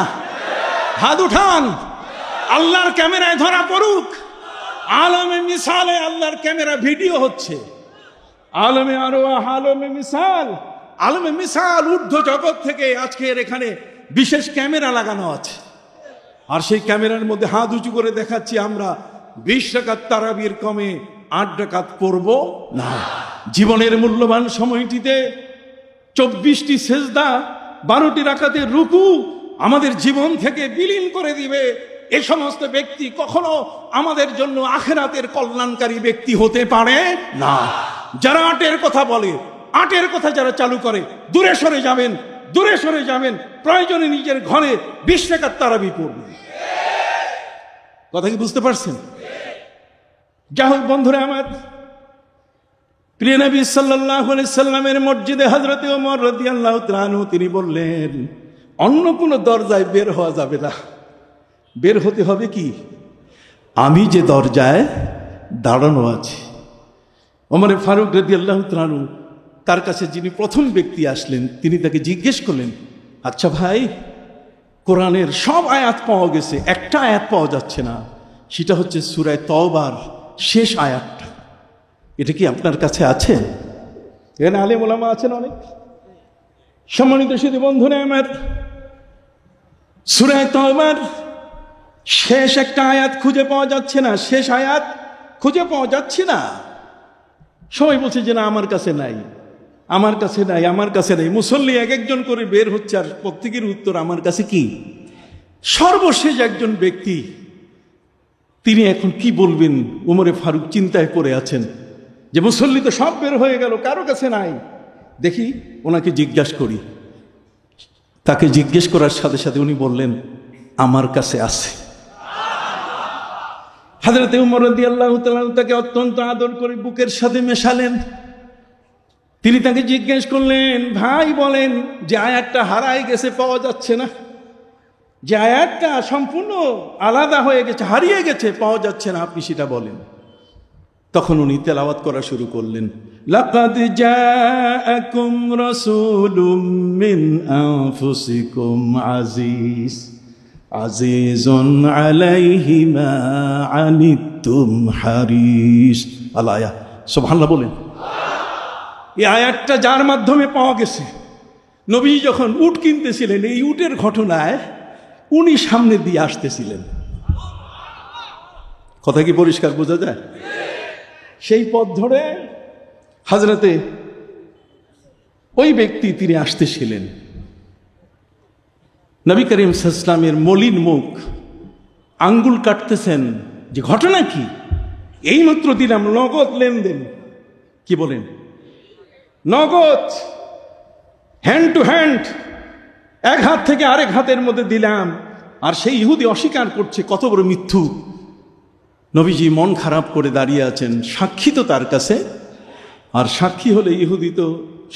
হাত উঠান, আল্লাহর ক্যামেরায় ধরা পড়ুক। আলমে মিসালে আল্লাহর ক্যামেরা ভিডিও হচ্ছে, আলমে আরওয়াহ, আলমে মিসাল, আলমে মিসাল ঊর্ধ্ব জগৎ থেকে আজকের এখানে বিশেষ ক্যামেরা লাগানো আছে। আর সেই ক্যামেরার মধ্যে হাত উঁচু করে দেখাচ্ছি আমরা 20 রাকাত তারাবির কমে 8 রাকাত পড়ব না। জীবনের মূল্যবান সময়টিতে 24টি সেজদা, 12টি রাকাতের রুকু আমাদের জীবন থেকে বিলীন করে দিবে। এই সমস্ত ব্যক্তি কখনো আমাদের জন্য আখিরাতের কল্যাণকারী ব্যক্তি হতে পারে না। যারা 8-এর কথা বলে, 8-এর কথা যারা চালু করে, দূরে সরে যাবেন, দূরে সরে যাবেন। প্রয়োজনে নিজের ঘরে 20 রাকাত তারাবি পড়বেন। কথা কি বুঝতে পারছেন? যাই হোক বন্ধুরা আমার, প্রিয় নবী সাল্লাল্লাহু আলাইহি সাল্লামের মসজিদে হযরতে ওমর রাদিয়াল্লাহু তাআলা আনহু তিনি বললেন, অন্য কোনো দরজায় বের হওয়া যাবে না, বের হতে হবে কি আমি যে দরজায় দাঁড়ানো আছি। ওমর ফারুক রাদিয়াল্লাহু তাআলা আনহু তার কাছে যিনি প্রথম ব্যক্তি আসলেন, তিনি তাকে জিজ্ঞেস করলেন, আচ্ছা ভাই, কোরআনের সব আয়াত পাওয়া গেছে, একটা আয়াত পাওয়া যাচ্ছে না, সেটা হচ্ছে সূরা তাওবার শেষ আয়াতটা, এটা কি আপনার কাছে আছে? এখানে আলেম ওলামা আছেন অনেক। সম্মানিত সুধী বন্ধুরা আমার, সূরা তাওবার শেষ একটা আয়াত খুঁজে পাওয়া যাচ্ছে না, শেষ আয়াত খুঁজে পাওয়া যাচ্ছে না। সবাই বলছে যে না, আমার কাছে নাই, আমার কাছে নাই, আমার কাছে নাই। মুসল্লি এক একজন করে বের হচ্ছে, আর প্রত্যেকের উত্তর আমার কাছে কি। সর্বশেষ একজন ব্যক্তি, তিনি এখন কি বলবেন? ওমরে ফারুক চিন্তায় পড়ে আছেন যে মুসল্লি তো সব বের হয়ে গেল, কারো কাছে নাই। দেখি ওনাকে জিজ্ঞাসা করি। তাকে জিজ্ঞেস করার সাথে সাথে উনি বললেন, আমার কাছে আছে। হযরতে ওমর রাদিয়াল্লাহু তাআলা তাকে অত্যন্ত আদর করে বুকের সাথে মেশালেন। তিনি তাকে জিজ্ঞেস করলেন, ভাই বলেন, যে আয়াতটা হারাই গেছে, পাওয়া যাচ্ছে না, যে আয়াতটা সম্পূর্ণ আলাদা হয়ে গেছে, হারিয়ে গেছে, পাওয়া যাচ্ছে না, আপনি সেটা বলেন। তখন উনি তেলাওয়াত করা শুরু করলেন, লাকাদ জাআকুম রাসূলুম মিন আনফুসিকুম আজিজ আজিজুন আলাইহি মা আনিতুম হারিস। আলায়া সুবহানাল্লাহ বলেন। এই আয়াতটা যার মাধ্যমে পাওয়া গেছে, নবী যখন উট কিনতেছিলেন, এই উটের ঘটনায় উনি সামনে দিয়ে আসতেছিলেন। কথা কি পরিষ্কার বোঝা যায়? সেই পথ ধরে হযরতে ওই ব্যক্তি তিনি আসতেছিলেন। নবী করিম সাল্লাল্লাহু আলাইহি ওয়াসাল্লামের মলিন মুখ, আঙ্গুল কাটতেছেন, যে ঘটনা কি? এইমাত্র দিলাম নগদ লেনদেন। কি বলেন? নগদ, হ্যান্ড টু হ্যান্ড, এক হাত থেকে আরেক হাতের মধ্যে দিলাম। আর সেই ইহুদি অস্বীকার করছে, কত বড় মিথ্যু। নবীজি মন খারাপ করে দাঁড়িয়ে আছেন, সাক্ষী তো তার কাছে। আর সাক্ষী হলে ইহুদি তো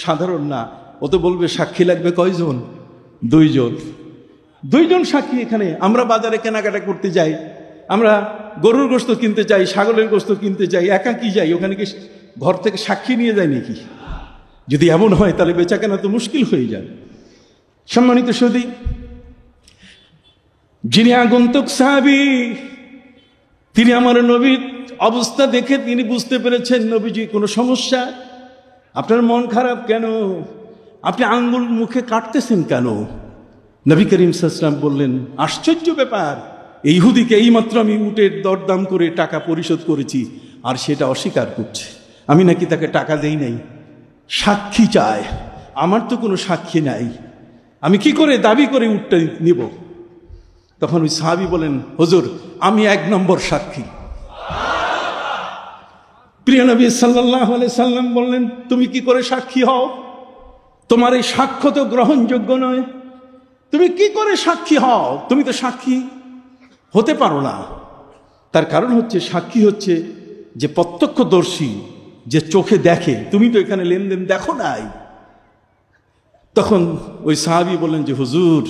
সাধারণ না, ও তো বলবে সাক্ষী লাগবে কয়জন? 2 জন সাক্ষী। এখানে আমরা বাজারে কেনাকাটা করতে যাই, আমরা গরুর গোশত কিনতে চাই, ছাগলের গোশত কিনতে চাই, একা কি যাই? ওখানে কি ঘর থেকে সাক্ষী নিয়ে যায় নাকি? যদি এমন হয় তাহলে বেচা কেনা তো মুশকিল হয়ে যায়। সম্মানিত সুধী, যিনি আগন্তুক সাহাবী, তিনি আমার নবীর অবস্থা দেখে তিনি বুঝতে পেরেছেন, নবীজি কোনো সমস্যা, আপনার মন খারাপ কেন, আপনি আঙ্গুল মুখে কাটতেছেন কেন? নবী করিম সাল্লাল্লাহু আলাইহি ওয়াসাল্লাম বললেন, আশ্চর্য ব্যাপার, এই ইহুদিকে এইমাত্র আমি উটের দরদাম করে টাকা পরিশোধ করেছি, আর সেটা অস্বীকার করছে, আমি নাকি তাকে টাকা দেই নাই, সাক্ষী চায়। আমার তো কোনো সাক্ষী নাই, আমি কি করে দাবি করে উটটা নিব? তখন ওই সাহাবী বলেন, হুজুর আমি 1 নম্বর সাক্ষী। প্রিয় নবী সাল্লাল্লাহু আলাইহি সাল্লাম বললেন, তুমি কি করে সাক্ষী হও? তোমার এই সাক্ষ্য তো গ্রহণযোগ্য নয়, তুমি কি করে সাক্ষী হও? তুমি তো সাক্ষী হতে পারো না। তার কারণ হচ্ছে, সাক্ষী হচ্ছে যে প্রত্যক্ষদর্শী, যে চোখে দেখে, তুমি তো এখানে লেনদেন দেখো নাই। তখন ওই সাহাবী বললেন যে হুজুর,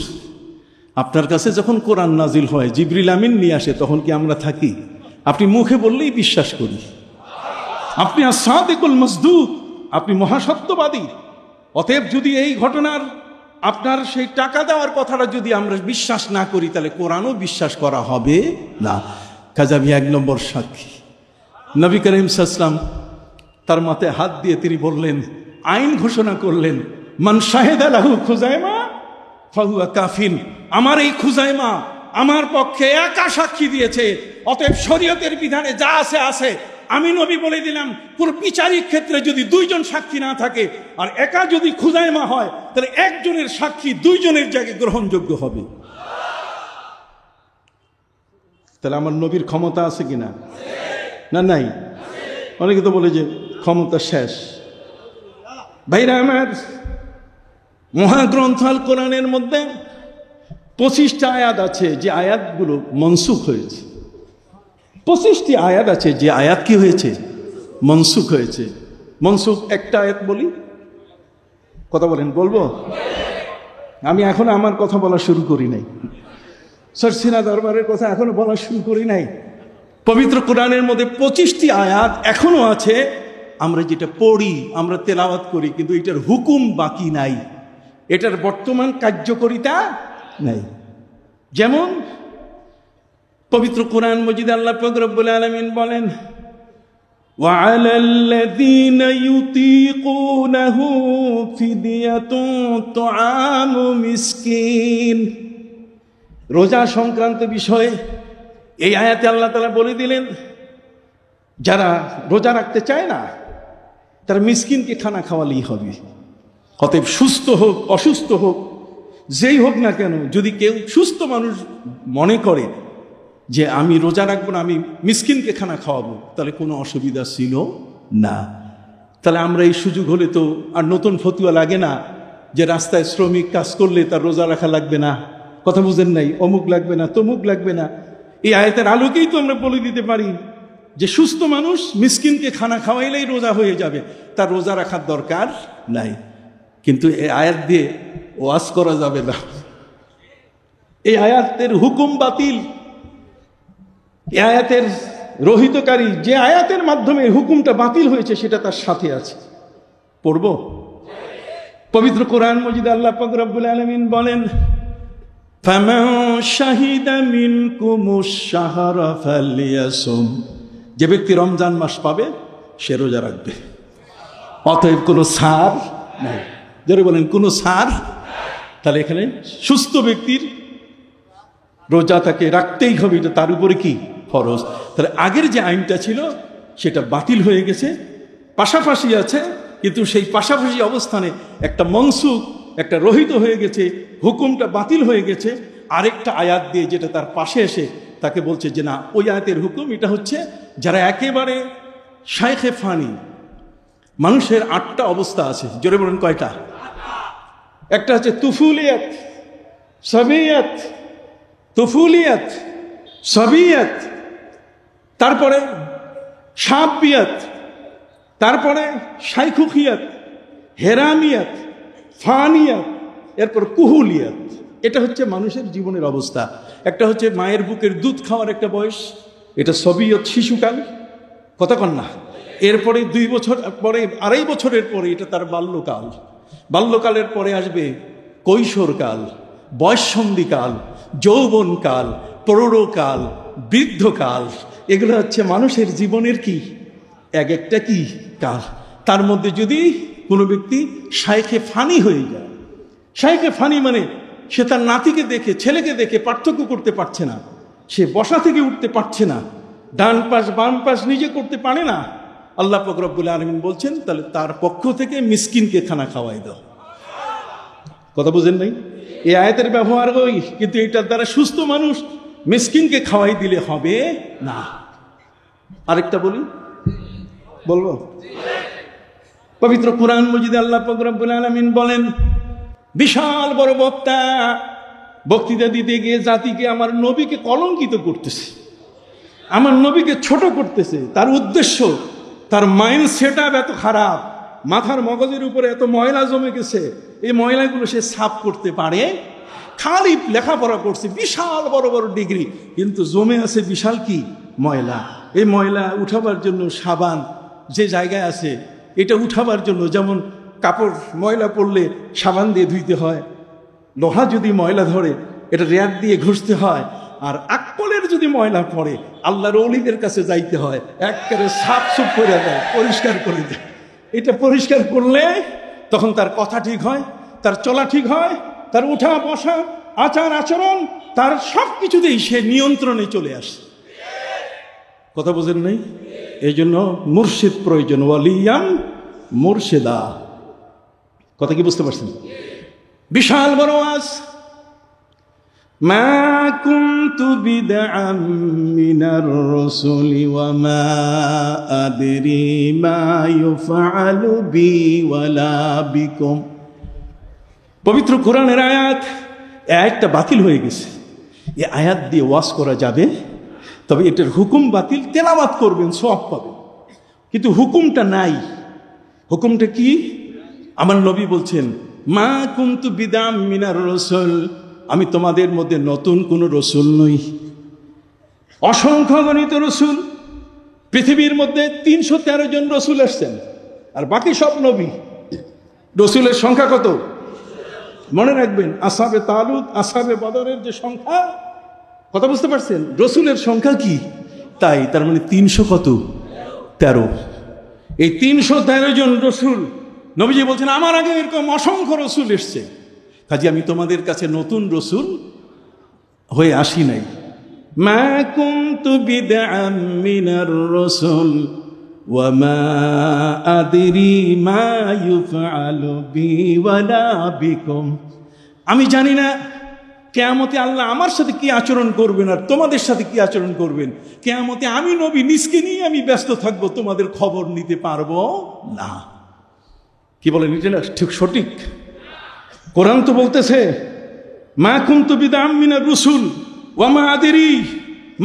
আপনার কাছে যখন কোরআন নাজিল হয়, জিবরিল আমিন নিয়ে আসে, তখন কি আমরা থাকি? আপনি মুখে বললেই বিশ্বাস করি। আপনি আস-সাদিকুল মাসদুক, আপনি মহাসত্যবাদী। অতএব যদি এই ঘটনার আপনার সেই টাকা দেওয়ার কথাটা যদি আমরা বিশ্বাস না করি, তাহলে কোরআনও বিশ্বাস করা হবে না। কাজে আমি 1 নম্বর সাক্ষী। নবী করিম সাল্লাল্লাহু আলাইহি ওয়াসাল্লাম তার মাথায় হাত দিয়ে তিনি বললেন, আইন ঘোষণা করলেন, মান শাহেদা লাহু খুজাইমা ফাহুয়া কাফিন। আমার এই খুজাইমা আমার পক্ষে একা সাক্ষী দিয়েছে, অতএব শরীয়তের বিধানে যা আছে আছে। আমি নবী বলে দিলাম, পুরো বিচারিক ক্ষেত্রে যদি 2 জন সাক্ষী না থাকে আর একা যদি খুজাইমা হয়, তাহলে একজনের সাক্ষী 2 জনের জায়গায় গ্রহণযোগ্য হবে। তাহলে আমার নবীর ক্ষমতা আছে কিনা? না নাই? অনেকে তো বলে যে ক্ষমতা শেষ। ভাইরা আমার, মহাগ্রন্থ আল কোরআনের মধ্যে 25টা আয়াত আছে যে আয়াতগুলো মনসুখ হয়েছে। 25টি আয়াত আছে যে আয়াত কি হয়েছে? মনসুখ হয়েছে। মনসুখ একটা আয়াত বলি, কথা বলেন, বলবো? আমি এখনো আমার কথা বলা শুরু করি নাই, সরসিনা দরবারের কথা এখনো বলা শুরু করি নাই। পবিত্র কোরআনের মধ্যে 25টি আয়াত এখনো আছে, আমরা যেটা পড়ি, আমরা তেলাওয়াত করি, কিন্তু এটার হুকুম বাকি নাই, এটার বর্তমান কার্যকারিতা নাই। যেমন পবিত্র কোরআন মজিদে আল্লাহ পাক রব্বুল আলামিন বলেন, ওয়ালাল্লাযীনা ইউতীকুনাহু ফিদিয়াতুন তুআমু মিসকিন। রোজা সংক্রান্ত বিষয়ে এই আয়াতে আল্লাহ তাআলা বলে দিলেন, যারা রোজা রাখতে চায় না তারা মিসকিনকে খানা খাওয়ালেই হবে। অতএব সুস্থ হোক অসুস্থ হোক, যেই হোক না কেন, যদি কেউ সুস্থ মানুষ মনে করে যে আমি রোজা রাখবো না, আমি মিসকিনকে খানা খাওয়াবো, তাহলে কোনো অসুবিধা ছিল না। তাহলে আমরা এই সুযোগ হলে তো আর নতুন ফতুয়া লাগে না যে রাস্তায় শ্রমিক কাজ করলে তার রোজা রাখা লাগবে না, কথা বুঝেন নাই, অমুক লাগবে না, তমুক লাগবে না। এই আয়াতের আলোকেই তো আমরা বলে দিতে পারি যে সুস্থ মানুষ মিসকিনকে খানা খাওয়াইলেই রোজা হয়ে যাবে, তার রোজা রাখার দরকার নাই। কিন্তু এই আয়াত দিয়ে ওয়াজ করা যাবে না, এই আয়াতের হুকুম বাতিল। এই আয়াতের রহিতকারী যে আয়াতের মাধ্যমে হুকুমটা বাতিল হয়েছে সেটা তার সাথে আছে। পড়ব পবিত্র কোরআন মজিদে আল্লাহ পাক রব্বুল আলামিন বলেন, ফামান শাহিদা মিনকুমুশ শাহরা ফালিয়াসুম। যে ব্যক্তি রমজান মাস পাবে সে রোজা রাখবে। অতএব কোনো ছাড় নাই। যারা বলেন কোনো ছাড়, তাহলে এখানে সুস্থ ব্যক্তির রোজা তাকে রাখতেই হবে, এটা তার উপরে কি ফরজ। তাহলে আগের যে আইনটা ছিল সেটা বাতিল হয়ে গেছে, পাশাপাশি আছে, কিন্তু সেই পাশাপাশি অবস্থানে একটা মনসুখ, একটা রহিত হয়ে গেছে, হুকুমটা বাতিল হয়ে গেছে আরেকটা আয়াত দিয়ে, যেটা তার পাশে এসে তাকে বলছে যে না, ওই আয়াতের হুকুম এটা হচ্ছে যারা একেবারে শাইখে ফানি। মানুষের 8টা অবস্থা আছে, জোরে বলেন কয়টা? একটা হচ্ছে তুফুলিয়াত, সাবিয়াত, তুফুলিয়াত, সাবিয়াত, তারপরে শাবিয়াত, তারপরে শাইখুখিয়াত, হেরামিয়াত, ফানিয়াত, এরপর কুহুলিয়াত। এটা হচ্ছে মানুষের জীবনের অবস্থা। একটা হচ্ছে মায়ের বুকের দুধ খাওয়ার একটা বয়স, এটা সবিয়ত, শিশুকাল, কথা কন না। এরপরে 2 বছর পরে, 2.5 বছরের পরে এটা তার বাল্যকাল। বাল্যকালের পরে আসবে কৈশোরকাল, বয়ঃসন্ধিকাল, যৌবনকাল, প্রৌঢ়কাল, বৃদ্ধকাল। এগুলো হচ্ছে মানুষের জীবনের কি এক একটা কি কাল। তার মধ্যে যদি কোনো ব্যক্তি শাইখে ফানি হয়ে যায়, শাইখে ফানি মানে সে তার নাতিকে দেখে, ছেলেকে দেখে পার্থক্য করতে পারছে না, সে বসা থেকে উঠতে পারছে না, ডান পাশ বাম পাশ নিজে করতে পারে না, আল্লাহ পাক রব্বুল আলামিন বলছেন তাহলে তার পক্ষ থেকে মিসকিনকে খানা খাওয়াই দাও। কথা বুঝেন নাই? এই আয়াতের ব্যবহার ওই, কিন্তু এটার দ্বারা সুস্থ মানুষ মিসকিনকে খাওয়াই দিলে হবে না। আরেকটা বলি, বলবো? পবিত্র কোরআন মজিদে আল্লাহ পাক রব্বুল আলামিন বলেন, বিশাল বড় বক্তা বক্তৃতা দিতে গিয়ে জাতিকে, আমার নবীকে কলঙ্কিত করতেছে, আমার নবীকে ছোট করতেছে। তার উদ্দেশ্য, তার মাইন্ড সেট আপ এত খারাপ, মাথার মগজের উপরে এত ময়লা জমে গেছে, এই ময়লাগুলো সে সাফ করতে পারে। খালি লেখাপড়া করছে, বিশাল বড় বড় ডিগ্রি, কিন্তু জমে আছে বিশাল কি ময়লা। এই ময়লা উঠাবার জন্য সাবান যে জায়গায় আছে এটা উঠাবার জন্য, যেমন কাপড় ময়লা পড়লে সাবান দিয়ে ধুইতে হয়, লোহা যদি ময়লা ধরে এটা র্যাক দিয়ে ঘষতে হয়, আর আকলের যদি ময়লা পড়ে আল্লাহর ওলিদের কাছে যাইতে হয়, একেবারে সাফ সুফ করে দেয়, পরিষ্কার করে দেয়। এটা পরিষ্কার করলে তখন তার কথা ঠিক হয়, তার চলা ঠিক হয়, তার উঠা বসা আচার আচরণ তার সব কিছুতেই সে নিয়ন্ত্রণে চলে আসে। কথা বোঝেন নাই? এই জন্য মুর্শিদ প্রয়োজন, ওয়ালিয়াম মুর্শিদা। কথা কি বুঝতে পারছেন? বিশাল বড় ওয়াজ। মা কুনতু বিদআম মিনার রাসূলি ওয়া মা আদরি মা ইউফআলু বি ওয়ালা বিকুম। পবিত্র কোরআনের আয়াত, আয়াতটা বাতিল হয়ে গেছে। এই আয়াত দিয়ে ওয়াজ করা যাবে, তবে এটার হুকুম বাতিল। তেলাওয়াত করবেন, সওয়াব পাবেন, কিন্তু হুকুমটা নাই। হুকুমটা কি? আমার নবী বলছেন, মা কুনতু বিদআম মিনার রাসূল, আমি তোমাদের মধ্যে নতুন কোন রসুল নই। অসংখ্য গণিত রসুল, পৃথিবীর মধ্যে 313 জন রসুল এসছেন, আর বাকি সব নবী। রসুলের সংখ্যা কত? মনে রাখবেন, আসহাবে তালুত, আসহাবে বদরের যে সংখ্যা, কথা বুঝতে পারছেন? রসুলের সংখ্যা কি তাই? তার মানে 313। এই 313 জন রসুল, নবীজি বলছেন আমার আগে এরকম অসংখ্য রসুল এসছে, কাজে আমি তোমাদের কাছে নতুন রসুল হয়ে আসি নাই। মা কুনতু বিদআম মিনার রাসূল ওয়া মা আদরি মা ইউফআলু বি ওয়ালা বিকুম। আমি জানি না কিয়ামতে আল্লাহ আমার সাথে কি আচরণ করবেন আর তোমাদের সাথে কি আচরণ করবেন। কিয়ামতে আমি নবী নিজকে নিয়ে আমি ব্যস্ত থাকবো, তোমাদের খবর নিতে পারবো না। কি বলেন? এটা না ঠিক সঠিক? কোরআন তো বলতেছে, মা কুনতু বিদআম মিনার রাসূল ওয়া মা আদরি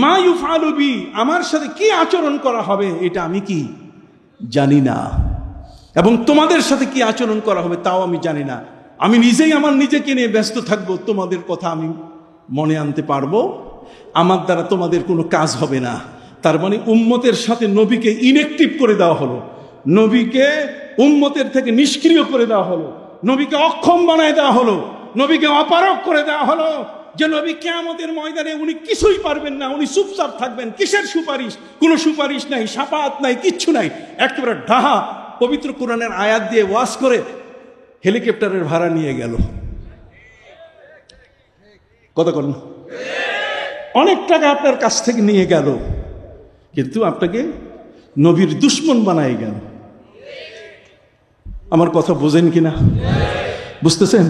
মা ইউফআলু বি, আমার সাথে কি আচরণ করা হবে এটা আমি কি জানি না, এবং তোমাদের সাথে কি আচরণ করা হবে তাও আমি জানি না। আমি নিজেই আমার নিজেকে নিয়ে ব্যস্ত থাকবো, তোমাদের কথা আমি মনে আনতে পারবো, আমার দ্বারা তোমাদের কোনো কাজ হবে না। তার মানে উম্মতের সাথে নবীকে ইনঅ্যাক্টিভ করে দেওয়া হলো, নবীকে উম্মতের থেকে নিষ্ক্রিয় করে দেওয়া হলো, নবীকে অক্ষম বানায় দেওয়া হলো, নবীকে অপারগ করে দেওয়া হলো, যে নবী কিয়ামতের ময়দানে উনি কিছুই পারবেন না, উনি চুপচাপ থাকবেন। কিসের সুপারিশ? কোনো সুপারিশ নাই, শাফাআত নাই, কিচ্ছু নাই, একেবারে ডাহা। পবিত্র কোরআনের আয়াত দিয়ে ওয়াজ করে হেলিকপ্টারের ভাড়া নিয়ে গেল। কথা বলেন, অনেক টাকা আপনার কাছ থেকে নিয়ে গেল, কিন্তু আপনাকে নবীর দুশমন বানায় গেল। আমার কথা বোঝেন কিনা? বুঝতেছেন?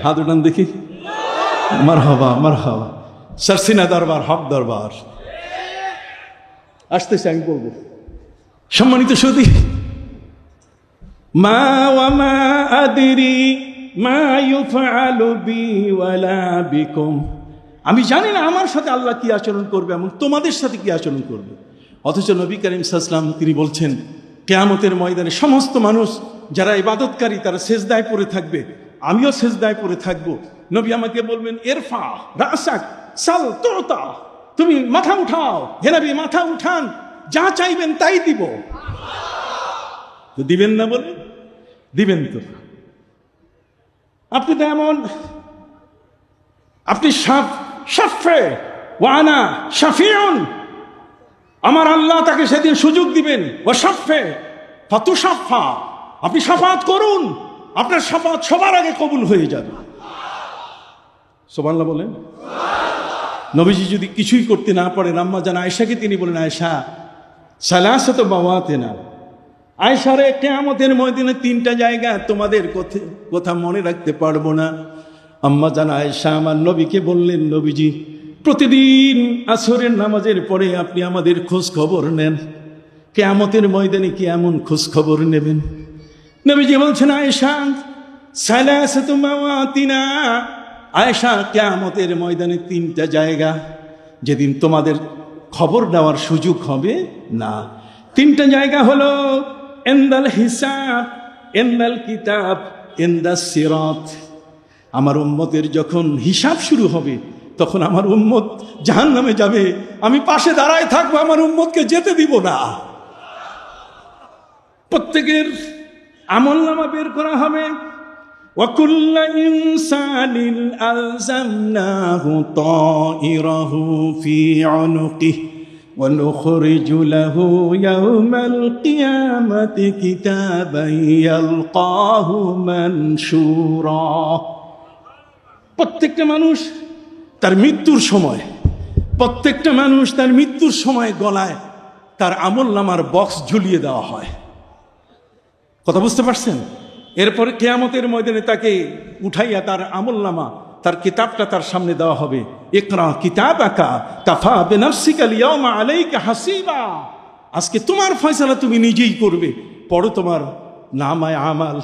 হাত উঠান দেখি। মারহাবা মারহাবা। সারসিনা দরবার, হক দরবার আসতেছে, আমি বলবো। সম্মানিত সুধী, মা ওয়া মা আদরি মা ইউফআলু বি ওয়ালা বিকুম, আমি জানি না আমার সাথে আল্লাহ কি আচরণ করবে এবং তোমাদের সাথে কি আচরণ করবে। অথচ নবী করিম সাল্লাল্লাহু আলাইহি ওয়াসাল্লাম তিনি বলছেন, কিয়ামতের ময়দানে সমস্ত মানুষ যারা ইবাদতকারী তারা সেজদায় পড়ে থাকবে, আমিও সেজদায় পড়ে থাকবো। নবী আমাকে বলবেন, ইরফা রাসাক সাল তুতা, তুমি মাথা উঠাও। হে নবী, মাথা উঠান, যা চাইবেন তাই দিব। তো দিবেন না বলে? দিবেন তো। আপনি তো এমন, আপনি শাফে ওয়ানা শাফিউন, আমার আল্লাহ তাকে সেদিন সুযোগ দিবেন। ও শাফে ফাতুশাফা, আপনি শাফাত করুন, আপনার শাফাত সবার আগে কবুল হয়ে যাবে। সুবহানাল্লাহ বলেন। নবীজি যদি কিছুই করতে না পারেন, আম্মা জান আয়েশাকে তিনি বলেন, আয়েশা সালাসাতু বাওয়াতিনা, আয়েশারে কিয়ামতের ময়দানে 3টা জায়গা তোমাদের কথা মনে রাখতে পারবো না। আম্মা জান আয়েশা আমার নবীকে বললেন, নবীজি প্রতিদিন আসরের নামাজের পরে আপনি আমাদের খোঁজ খবর নেন, কিয়ামতের ময়দানে কি এমন খোঁজ খবর নেবেন? নবীজি বলছেন, আয়েশা সালাসাতু বাওয়াতিনা, আয়েশা কিয়ামতের ময়দানে 3টা জায়গা যেদিন তোমাদের খবর নেওয়ার সুযোগ হবে না। 3টা জায়গা হলো ইনদাল হিসাব, ইনদাল কিতাব, ইনদাস সিরাত। আমার উম্মতের যখন হিসাব শুরু হবে তখন আমার উম্মত জাহান্নামে যাবে, আমি পাশে দাঁড়ায় থাকবো, আমার উম্মতকে যেতে দিব না। প্রত্যেকের আমলনামা বের করা হবে। وَكُلَّ إِنسَانٍ أَلْزَمْنَاهُ طَائِرَهُ فِي عُنُقِهِ وَنُخْرِجُ لَهُ يَوْمَ الْقِيَامَةِ كِتَابًا يَلْقَاهُ مَنشُورًا। প্রত্যেকটা মানুষ তার মৃত্যুর সময় গলায় তার আমলনামার বক্স ঝুলিয়ে দেওয়া হয়। কথা বুঝতে পারছেন? এরপরে কিয়ামতের ময়দানে তাকে উঠাইয়া তার আমলনামা, তার কিতাবটা তার সামনে দেওয়া হবে। ইকরা কিতাবাকা কাফা বিনাফসিকা আল-ইয়াওমা আলাইকা হাসিবা। আজকে তোমার ফয়সালা তুমি নিজেই করবে, পড়ো তোমার নামায়ে আমাল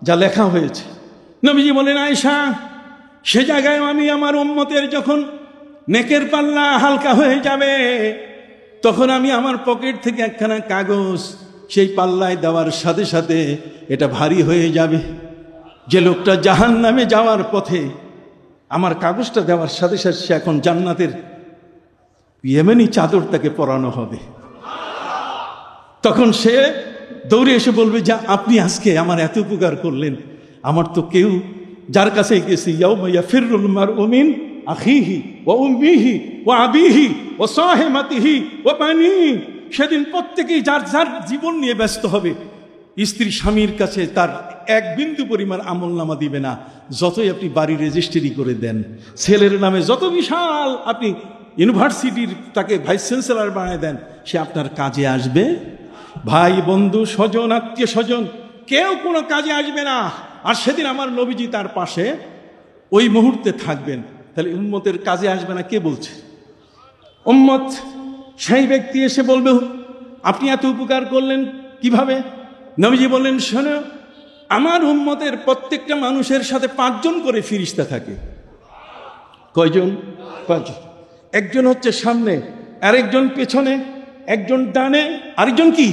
যা লেখা হয়েছে। নবীজি বলেন, আয়েশা, সে জায়গায় আমি আমার উম্মতের যখন নেকের পাল্লা হালকা হয়ে যাবে, তখন আমি আমার পকেট থেকে একখানা কাগজ সেই পাল্লায় দেওয়ার সাথে সাথে এটা ভারী হয়ে যাবে। যে লোকটা জাহান্নামে যাওয়ার পথে আমার কাগজটা দেওয়ার সাথে সাথে সে এখন জান্নাতের ইয়েমেনি চাদর তাকে পরানো হবে। তখন সে দৌড়ে এসে বলবে, যে আপনি আজকে আমার এত উপকার করলেন, আমার তো কেউ যার কাছে গেছি, ইয়াউমা ইয়াফিরুল মারউ মিন আখিহি ওয়া উম্মিহি ওয়া আবিহি ওয়া সাহিবাতিহি ওয়া বানিহি। সেদিন প্রত্যেকেই যার যার জীবন নিয়ে ব্যস্ত হবে। স্ত্রী স্বামীর কাছে তার এক বিন্দু পরিমাণ আমলনামা দিবে না, যতই আপনি বাড়ি রেজিস্ট্রি করে দেন। ছেলের নামে যত বিশাল আপনি ইউনিভার্সিটির তাকে ভাইস চ্যান্সেলর বানিয়ে দেন, সে আপনার কাজে আসবে? ভাই, বন্ধু, স্বজন, আত্মীয় স্বজন কেউ কোনো কাজে আসবে না। আর সেদিন আমার নবীজি তার পাশে ওই মুহূর্তে থাকবেন। তাহলে উম্মতের কাজে আসবে না কে বলছে? উম্মত সেই ব্যক্তি এসে বলবে, আপনি এত উপকার করলেন কিভাবে? নবীজি বললেন, শোনো, আমার উম্মতের প্রত্যেকটা মানুষের সাথে 5 জন করে ফেরেশতা থাকে। কয়জন? 5 জন। একজন হচ্ছে সামনে, আরেকজন পেছনে, একজন ডানে, আরেকজন কি?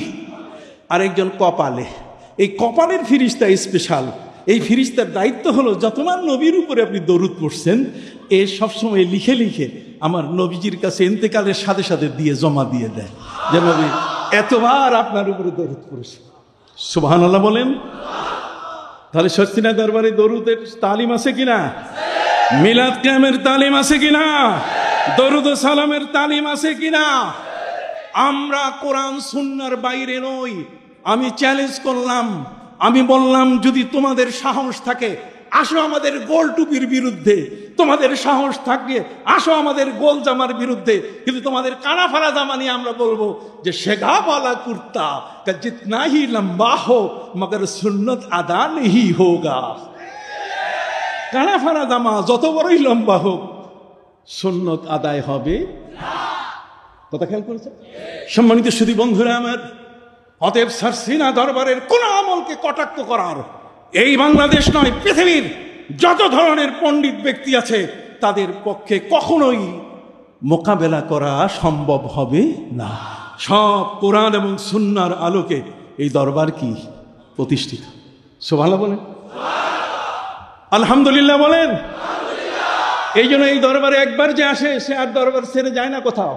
আরেকজন কপালে। এই কপালের ফেরেশতা স্পেশাল। এই ফেরেশতার দায়িত্ব হলো যতবার নবীর উপরে আপনি দরুদ পড়ছেন, এ সবসময় লিখে লিখে আমার নবীজির কাছে ইন্তেকালের সাথে সাথে দিয়ে জমা দিয়ে দেয়, যে নবী এতবার আপনার উপরে দরুদ পড়েছে। সুবহানাল্লাহ বলেন। তাহলে সস্তিনা দরবারে দরুদের তালিম আছে কিনা? মিলাদ কিয়ামের তালিম আছে কিনা? দরুদ ও সালামের তালিম আছে কিনা? আমরা কোরআন সুন্নাহর বাইরে নই। আমি চ্যালেঞ্জ করলাম, আমি বললাম, যদি তোমাদের সাহস থাকে আসো আমাদের গোল টুপির বিরুদ্ধে, তোমাদের সাহস থাকে আসো আমাদের গোল জামার বিরুদ্ধে, কিন্তু তোমাদের কানা ফারা জামা নিয়ে আমরা বলবো যে শেগা वाला কুর্তা কা জিতনা হি লম্বা হো মগর সুন্নত আদা নেহি হোগা। কানা ফারা জামা যত বড়ই লম্বা হোক, সুন্নত আদায় হবে না। কথা খেয়াল করেছে? সম্মানিত সুধী বন্ধুরা আমার, অতএব সারসিনা দরবারের কোন আমলকে কটাক্ষ করার এই বাংলাদেশ নয়, পৃথিবীর যত ধরনের পণ্ডিত ব্যক্তি আছে তাদের পক্ষে কখনোই মোকাবেলা করা সম্ভব হবে না। সব কোরআন এবং সুন্নাহর আলোকে এই দরবার কি প্রতিষ্ঠিত। সুবহানাল্লাহ বলেন, আলহামদুলিল্লাহ বলেন। এই জন্য এই দরবারে একবার যে আসে সে আর দরবার ছেড়ে যায় না কোথাও।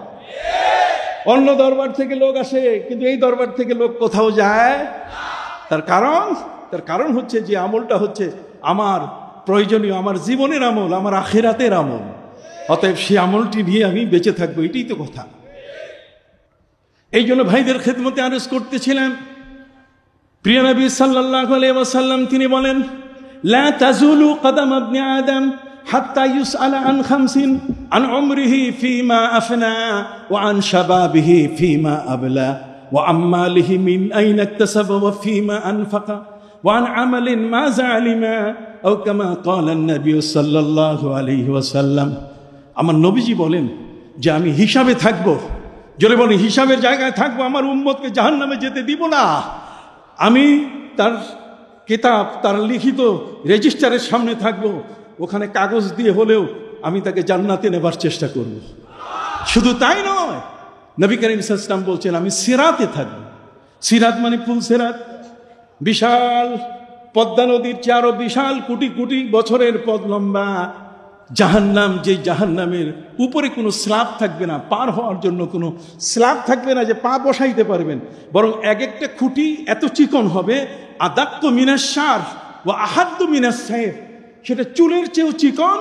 অন্য দরবার থেকে লোক আসে, কিন্তু এই দরবার থেকে লোক কোথাও যায়। তার কারণ হচ্ছে যে আমলটা হচ্ছে আমার প্রয়োজনীয়, আমার জীবনের আমল, আমার আখিরাতের আমল। অতএব সেই আমলটি নিয়ে আমি বেঁচে থাকবো, এটাই তো কথা। এই জন্য ভাইদের খেদমতে আরজ করতেছিলাম, প্রিয় নবী সাল্লাল্লাহু আলাইহি ওয়াসাল্লাম তিনি বলেন, লা তাজুলু কদম ইবনে আদম হাত্তা ইউসআলা আন খামসিন, আন উমরিহি ফীমা আফনা ওয়া আন শাবাবিহি ফীমা আবলা ওয়া আম্মালিহি মিন আইনা ইকতাসাবা ওয়া ফীমা আনফাকা ওয়া আন আমালিন মাযা আলিমা আও কামা ক্বালা an-নবী সাল্লাল্লাহু আলাইহি ওয়াসাল্লাম। আমার নবীজি বলেন যে আমি হিসাবে থাকবো, জোরে বলেন হিসাবের জায়গায় থাকবো। আমার উম্মতকে জাহান্নামে যেতে দিব না। আমি তার কিতাব, তার লিখিত রেজিস্টারের সামনে থাকবো, ওখানে কাগজ দিয়ে হলেও আমি তাকে জান্নাতে নেবার চেষ্টা করব। শুধু তাই নয়, নবী করিম সাল্লাল্লাহু আলাইহি ওয়াসাল্লাম বলছেন আমি সিরাতে থাকবো। সিরাত মানে ফুল সিরাত, বিশাল পদ্মা নদীর চেয়ে আরো বিশাল কোটি কোটি বছরের পথ লম্বা। জাহান্নাম, যে জাহান্নামের উপরে কোনো স্ল্যাব থাকবে না, পার হওয়ার জন্য কোনো স্ল্যাব থাকবে না যে পা বসাইতে পারবেন, বরং এক একটা খুঁটি এত চিকন হবে, আদাক্কু মিনাশ শার ওয়া আহাদ্দু মিনাস সাইফ, সেটা চুলের চেয়েও চিকন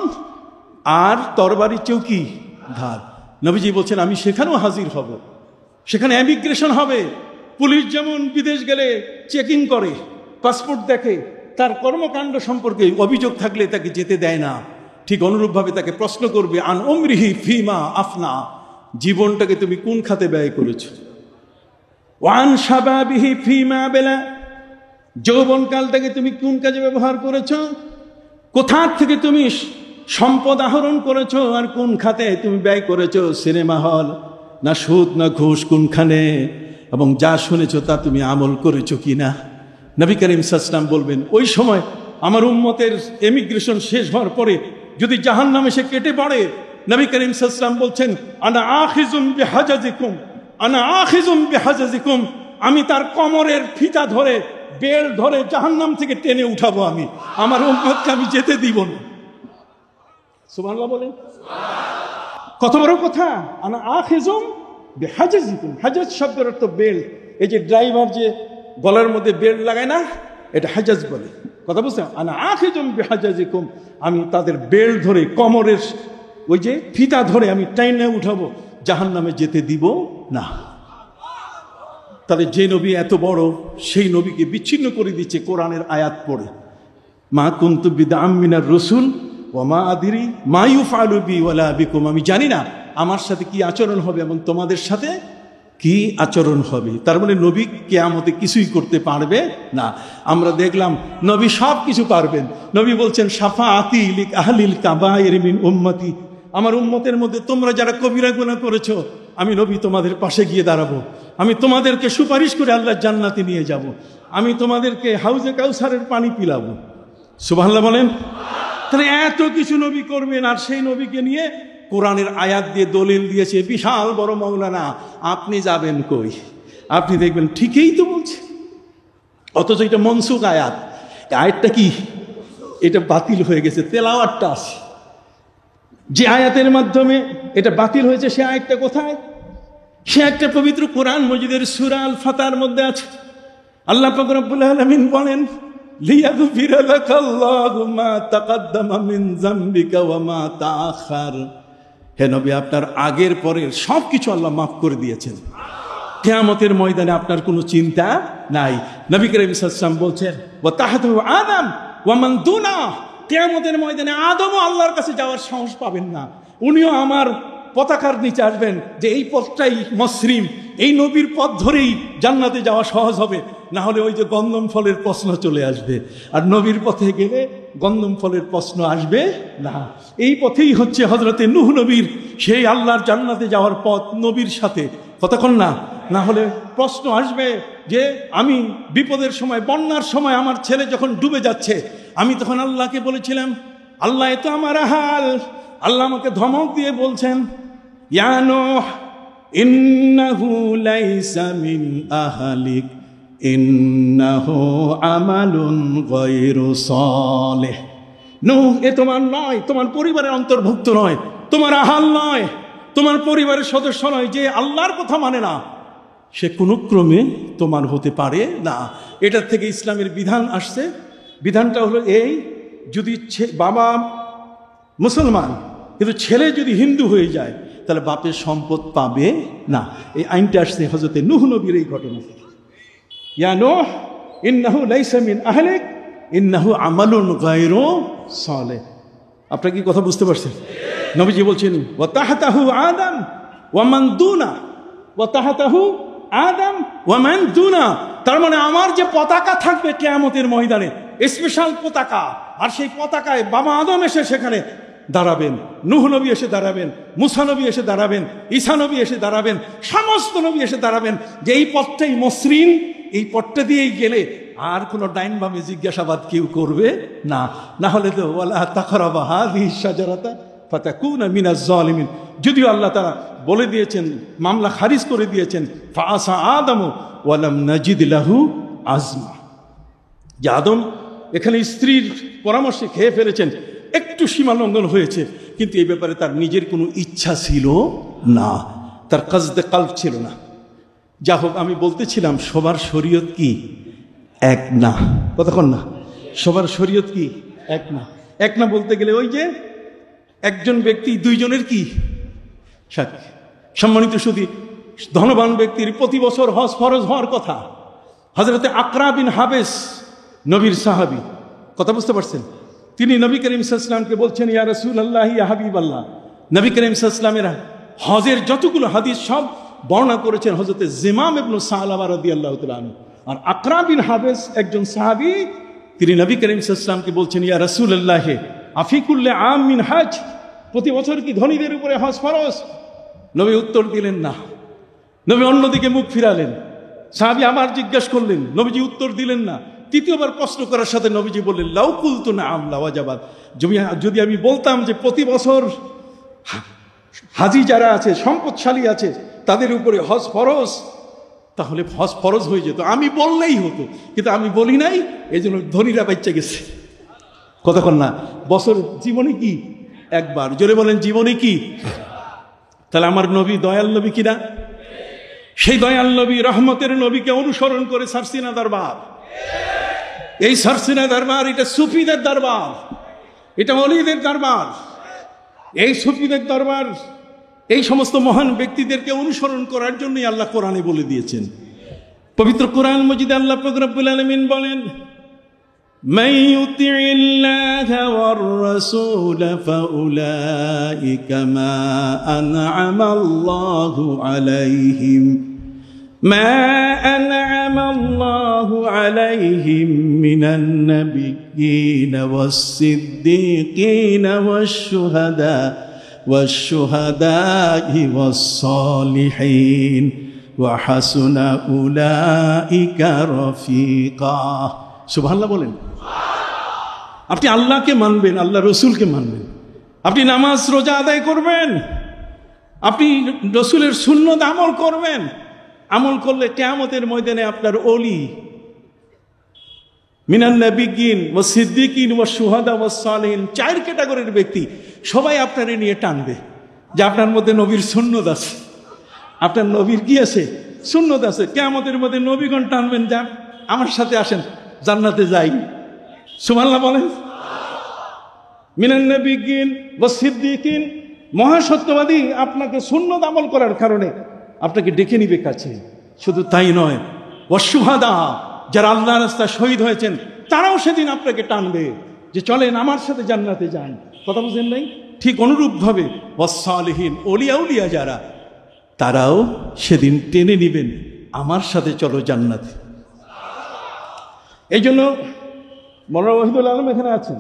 আর তরবারির চেয়েও কি ধার। নবীজি বলছেন আমি সেখানেও হাজির হব, সেখানে ইমিগ্রেশন হবে। পুলিশ যেমন বিদেশ গেলে চেকিং করে, পাসপোর্ট দেখে, তার কর্মকাণ্ড সম্পর্কে অভিযোগ থাকলে তাকে যেতে দেয় না, ঠিক অনুরূপভাবে তাকে প্রশ্ন করবে আন উমরিহি ফিমা আফনা, জীবনটাকে তুমি কোন খাতে ব্যয় করেছো, ওয়ান শাবাবিহি ফিমা বেলা, যৌবনকালটাকে তুমি কোন কাজে ব্যবহার করেছো, কোথা থেকে তুমি সম্পদ আহরণ করেছো আর কোন খাতে তুমি ব্যয় করেছো, সিনেমা হল না সুদ না ঘুষ কোনখানে, এবং যা শুনেছো তা তুমি আমল করেছো কিনা। নবী করিম সাল্লাল্লাহু আলাইহি ওয়াসাল্লাম বলবেন ওই সময় আমার উম্মতের এমিগ্রেশন শেষ হওয়ার পরে যদি জাহান্নামে সে কেটে পড়ে, নবী করিম সাল্লাল্লাহু আলাইহি ওয়াসাল্লাম বলছেন আনা আখিজুম বিহাজাজিকুম, আনা আখিজুম বিহাজাজিকুম, আমি তার কোমরের ফিতা ধরে বেল ধরে জাহান্নাম থেকে টেনে উঠাবো, আমি আমার উম্মতকে আমি যেতে দিব না। সুবহানাল্লাহ বলেন, কত বড় কথা। আনা আখিজুম বিহাজাজিকুম, হাজাজ শব্দের অর্থ বেল্ট। এই যে ড্রাইভার যে গলার মধ্যে বেল্ট লাগায় না, এটা হাজাজ বলে। কথা বুঝছেন? আনা আখিজুম বিহাজাজিকুম, আমি তাদের বেল্ট ধরে কোমরের ওই যে ফিতা ধরে আমি টাইনে উঠাবো, জাহান্নামে যেতে দিব না। তাহলে যে নবী এত বড়, সেই নবীকে বিচ্ছিন্ন করে দিচ্ছে কোরআনের আয়াত পড়ে। মা কুনতু বিদআম মিনার রাসূল ওয়া মা আদরি মা ইউফআলু বি ওয়ালা বিকুম, আমি জানি না আমার সাথে কি আচরণ হবে এবং তোমাদের সাথে কি আচরণ হবে। তার মানে নবী কিয়ামতে কিছুই করতে পারবে না। আমরা দেখলাম নবী সব কিছু পারবেন। নবী বলছেন শাফাআতি লিক আহলিল কাবায়ের মিন উম্মতি, আমার উম্মতের মধ্যে তোমরা যারা কবিরা গুনাহ করেছো, আমি নবী তোমাদের পাশে গিয়ে দাঁড়াবো, আমি তোমাদেরকে সুপারিশ করে আল্লাহর জান্নাতে নিয়ে যাব, আমি তোমাদেরকে হাউজে কাউসারের পানি পিলাবো। সুবহানাল্লাহ বলেন। তাহলে এত কিছু নবী করবেন, আর সেই নবীকে নিয়ে কোরআনের আয়াত দিয়ে দলিল দিয়েছে বিশাল বড় মাওলানা, আপনি যাবেন কই? আপনি দেখবেন ঠিকই তো বলছে, অথচ এটা মনসুখ আয়াত। আয়াতটা কি? এটা বাতিল হয়ে গেছে, তেলাওয়াতটা আছে। যে আয়াতের মাধ্যমে এটা বাতিল হয়েছে সে আয়াতটা কোথায়? সে একটা পবিত্র কোরআন মজিদের সূরা আল ফাতহার মধ্যে আছে। আল্লাহ পাক রব্বুল আলামিন বলেন লিয়াগফিরা লাকাল্লাহু মা তাকাদ্দামা মিন যামবিকা ওয়া মা তাআখার, হে নবী আপনার আগের পরের সব কিছু আল্লাহ মাফ করে দিয়েছেন, কিয়ামতের ময়দানে আপনার কোনো চিন্তা নাই। নবী করিম সাল্লাল্লাহু আলাইহি ওয়াসাল্লাম বলছেন ওয়া তাহতু আদম ওয়া মান দুনা, কিয়ামতের ময়দানে আদমও আল্লাহর কাছে যাওয়ার সাহস পাবেন না, উনিও আমার পতাকার নিচে আসবেন যে এই পথটাই মসৃণ, এই নবীর পথ ধরেই জান্নাতে যাওয়া সহজ হবে। না হলে ওই যে গন্ধম ফলের প্রশ্ন চলে আসবে, আর নবীর পথে গেলে গন্ধম ফলের প্রশ্ন আসবে না। এই পথেই হচ্ছে হযরতে নূহ নবীর সেই আল্লাহর জান্নাতে যাওয়ার পথ নবীর সাথে, কতক্ষণ না। না হলে প্রশ্ন আসবে যে আমি বিপদের সময়, বন্যার সময় আমার ছেলে যখন ডুবে যাচ্ছে, আমি তখন আল্লাহকে বলেছিলাম আল্লাহ এ তো আমার হাল। আল্লাহ আমাকে ধমক দিয়ে বলছেন ইয়া নূহ ইন্নাহু লাইসা মিন আহলিক ইন্নাহু আমালুন গায়রু সালিহ, নূহ এ তোমার নয়, তোমার পরিবারের অন্তর্ভুক্ত নয়, তোমার আহাল নয়, তোমার পরিবারের সদস্য নয়, যে আল্লাহর কথা মানে না সে কোনো ক্রমে তোমার হতে পারে না। এটার থেকে ইসলামের বিধান আসছে। বিধানটা হলো এই, যদি বাবা মুসলমান কিন্তু ছেলে যদি হিন্দু হয়ে যায় তাহলে বাপের সম্পদ পাবে না। এই আইনটা আসছে হযরতে নূহ নবীর এই ঘটনা থেকে। ইয়া নূহ ইন্নাহু লাইসা মিন আহলিক ইন্নাহু আমালুন গায়রু সালিহ। আপনারা কি কথা বুঝতে পারছেন? নবীজি বলছেন ওয়া তাহতাহু আদম ওয়া মান দুনা, ওয়া তাহতাহু আদম ওয়া মান দুনা, তার মানে আমার যে পতাকা থাকবে কিয়ামতের ময়দানে, স্পেশাল পতাকা, আর সেই পতাকায় বাবা আদম এসে সেখানে দাঁড়াবেন, নূহ নবী এসে দাঁড়াবেন, মুসা নবী এসে দাঁড়াবেন, ঈসা নবী এসে দাঁড়াবেন, সমস্ত নবী এসে দাঁড়াবেন যে এই পথটাই মসৃণ, এই পথটা দিয়েই গেলে আর কোনো ডাইন বামে জিজ্ঞাসাবাদ কেউ করবে না। না হলে তো ওয়ালা তাকরাবা হাযিহি শাজারাতা ফাতাকুনা মিনাজ জালিমিন। যদিও আল্লাহ তাআলা বলে দিয়েছেন, মামলা খারিজ করে দিয়েছেন ফাআসা আদম ওয়া লাম নাজিদ লাহু আজমা, যে আদম এখানে স্ত্রীর পরামর্শে খেয়ে ফেলেছেন, একটু সীমা লঙ্ঘন হয়েছে, কিন্তু এই ব্যাপারে তার নিজের কোনো ইচ্ছা ছিল না, তার কাজদে কাল্ব ছিল না। যা হোক, আমি বলতেছিলাম সবার শরীয়ত কি এক না, কতক্ষণ না, সবার শরীয়ত কি এক না। এক না বলতে গেলে ওই যে একজন ব্যক্তি দুইজনের কি সাথে। সম্মানিত শুধু ধনবান ব্যক্তির প্রতি বছর হজ ফরজ হওয়ার কথা। হযরতে আকরা বিন হাবেস নবীর সাহাবী, কথা বুঝতে পারছেন? তিনি নবী করিম সাল্লাল্লাহু আলাইহি ওয়াসাল্লামকে বলছেন, ইয়া রাসূলুল্লাহ ইয়া হাবিবাল্লাহ। নবী করিম সাল্লাল্লাহু আলাইহি ওয়াসাল্লামের হজের যতগুলো হাদিস সব বর্ণনা করেছেন হযরতে জিমাম ইবনে সালাবা রাদিয়াল্লাহু তাআলা আনহু। আর আকরা বিন হাবেস একজন সাহাবী, তিনি নবী করিম সাল্লাল্লাহু আলাইহি ওয়াসাল্লামকে বলছেন, ইয়া রাসূলুল্লাহ আফি কুল্লি আম মিন হজ, প্রতি বছর কি ধনীদের উপরে হজ ফরজ? নবী উত্তর দিলেন না। নবী অন্যদিকে মুখ ফিরালেন। সাহাবী আবার জিজ্ঞাসা করলেন, নবীজি উত্তর দিলেন না। তৃতীয়বার প্রশ্ন করার সাথে নবীজি বললেন, লাউ কুলতু নাআম লাওয়াজাবাত, যদি আমি বলতাম যে প্রতি বছর হাজি যারা আছে, সম্পদশালী আছে, তাদের উপরে হজ ফরজ, তাহলে হজ ফরজ হয়ে যেত, আমি বললেই হতো। কিন্তু আমি বলি নাই, এই জন্য ধনীরা বাচ্চা গেছে। কতক্ষণ না, বছর জীবনে কি একবার, জোরে বলেন জীবনে কি। তাহলে আমার নবী দয়াল নবী কিনা? সেই দয়াল নবী, রহমতের নবীকে অনুসরণ করে সারসিনা দরবার। এই সারসিনা দরবার এটা সুফিদের দরবার, এটা ওলিদের দরবার। এই সুফিদের দরবার, এই সমস্ত মহান ব্যক্তিদেরকে অনুসরণ করার জন্যই আল্লাহ কোরআনে বলে দিয়েছেন। পবিত্র কোরআন মজিদে আল্লাহ পাক রব্বুল আলামিন বলেন, মান ইউতিইল্লাহা ওয়ার রাসূল ফাউলাইকা মা আন'আমাল্লাহু আলাইহিম মিনান নাবিয়্যিনা ওয়াস-সিদ্দীকিনা ওয়াশ-শুহাদা'i ওয়াস-সালিহিন ওয়া হাসুনা উলাইকা রাফিকা। সুবহানাল্লাহ বলেন। আপনি আল্লাহকে মানবেন, আল্লাহ রসুলকে মানবেন, আপনি নামাজ রোজা আদায় করবেন, আপনি রসুলের সুন্নত আমল করবেন। আমল করলে কিয়ামতের ময়দানে আপনার ওলি মিনান নাবিয়্যিন ওয়াস সিদ্দীকিন ওয়াস শুহাদা ওয়াস সালিহিন, 4 ক্যাটাগরির ব্যক্তি সবাই আপনারে নিয়ে টানবে যে আপনার মধ্যে নবীর সুন্নত আছে, আপনার নবীর কি আছে, সুন্নত আছে। কিয়ামতের মধ্যে নবীগণ টানবেন, যান আমার সাথে আসেন, জান্নাতে যাই। সুবহানাল্লাহ বলেন। মিনান নাবিয়্যিন ওয়াস সিদ্দীকিন, মহাসত্যবাদী আপনাকে সুন্নত আমল করার কারণে আপনাকে ডেকে নিবে কাছে। শুধু তাই নয়, ওয়াস শুহাদা, যারা আল্লাহর রাস্তায় শহীদ হয়েছেন, তারাও সেদিন আপনাকে টানবে যে চলেন আমার সাথে জান্নাতে যান। কথা বুঝেন নাই? ঠিক অনুরূপভাবে ওয়াস সালিহিন, ওলিয়া উলিয়া যারা, তারাও সেদিন টেনে নিবেন, আমার সাথে চলো জান্নাতে। এই জন্য মওলানা ওয়াহিদুল আলম এখানে আছেন,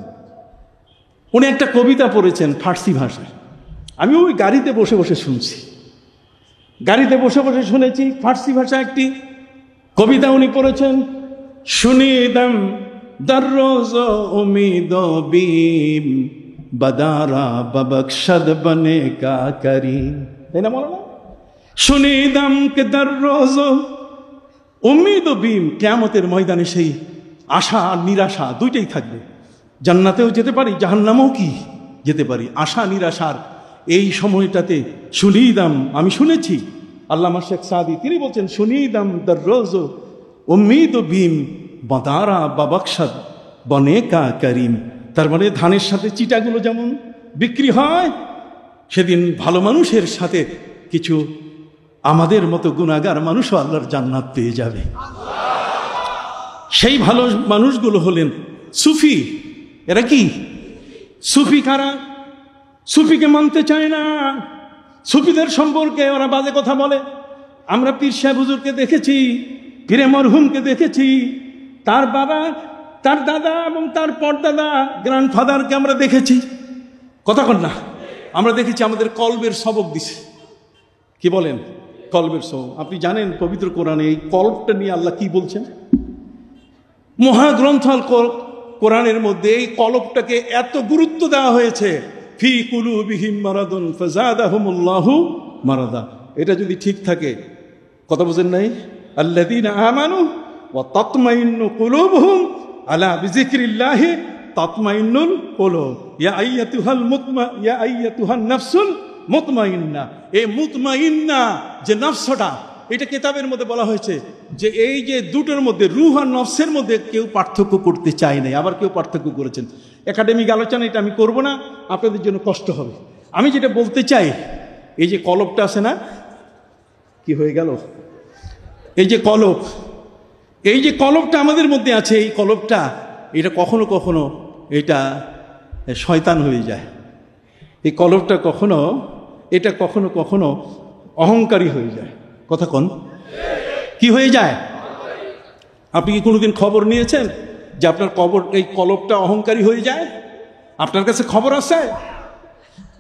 উনি একটা কবিতা পড়েছেন ফার্সি ভাষায়। আমি ওই গাড়িতে বসে বসে শুনছি, গাড়িতে বসে বসে শুনেছি। ফার্সি ভাষা একটি কবিতা উনি পড়েছেন, শুনিদাম দররোজ উমিদ বিম বদারা ববকশদ বনে কা করিম। তাই না মৌলানা? শুনিদাম কে দররোজ উমিদ বিম, কিয়ামতের ময়দানে সেই আশা আর নিরাশা দুইটাই থাকবে। জান্নাতেও যেতে পারি, জাহান্নামেও কি যেতে পারি। আশা নিরাশার এই সময়টাতে শুনিদাম, আমি শুনেছি আল্লামা শেখ সাদি তিনি বলছেন, শুনিদাম দররোজ উম্মিদ বিম বদারা বাবকশদ বনে কা করিম। তার মানে ধানের সাথে চিটাগুলো যেমন বিক্রি হয়, সেদিন ভালো মানুষের সাথে কিছু আমাদের মতো গুনাহগার মানুষও আল্লাহর জান্নাত পেয়ে যাবে। সেই ভালো মানুষগুলো হলেন সুফি। এরা কি সুফি? কারা? সুফিকে মানতে চায় না, সুফিদের সম্পর্কে ওরা বাজে কথা বলে। আমরা পীর সাহেব হুজুরকে দেখেছি, পীরে মরহুমকে দেখেছি, তার বাবা, তার দাদা এবং তার পরদাদা, গ্র্যান্ডফাদারকে আমরা দেখেছি। কথা কন না? আমরা দেখেছি আমাদের কলবের সবক দিছে। কি বলেন? কলবের সবক। আপনি জানেন পবিত্র কোরআনে এই কলবটা নিয়ে আল্লাহ কি বলছেন? মহাগ্রন্থ আল কোরআনের মধ্যে এই কলবটাকে এত গুরুত্ব দেওয়া হয়েছে, ফি কুলুবিহিম মারাদুন ফাযাদাহুমুল্লাহু মারাদা। এটা যদি ঠিক থাকে, কথা বুঝেন নাই? আল্লাযীনা আমানু ওয়া তাতমাইন্নু কুলুবুহুম আলা বিযিকরিল্লাহি তাতমাইন্নুল কুলুব, ইয়া আইয়াতুহান নাফসুল মুতমাইন্না। এই মুতমাইন্না যে নফসটা, এটা কিতাবের মধ্যে বলা হয়েছে যে এই যে দুটোর মধ্যে, রূহ আর নফসের মধ্যে কেউ পার্থক্য করতে চায় নাই, আবার কেউ পার্থক্য করেছেন। একাডেমিক আলোচনা এটা আমি করব না, আপনাদের জন্য কষ্ট হবে। আমি যেটা বলতে চাই, এই যে কলবটা আছে না, কি হয়ে গেল, এই যে কলব, এই যে কলবটা আমাদের মধ্যে আছে, এই কলবটা এটা কখনো কখনো এটা শয়তান হয়ে যায়। এই কলবটা কখনো কখনো অহংকারী হয়ে যায়। কথা কোন কি হয়ে যায়? আপনি কি কোনোদিন খবর নিয়েছেন যে আপনার এই কলবটা অহংকারী হয়ে যায়? আপনার কাছে খবর আছে?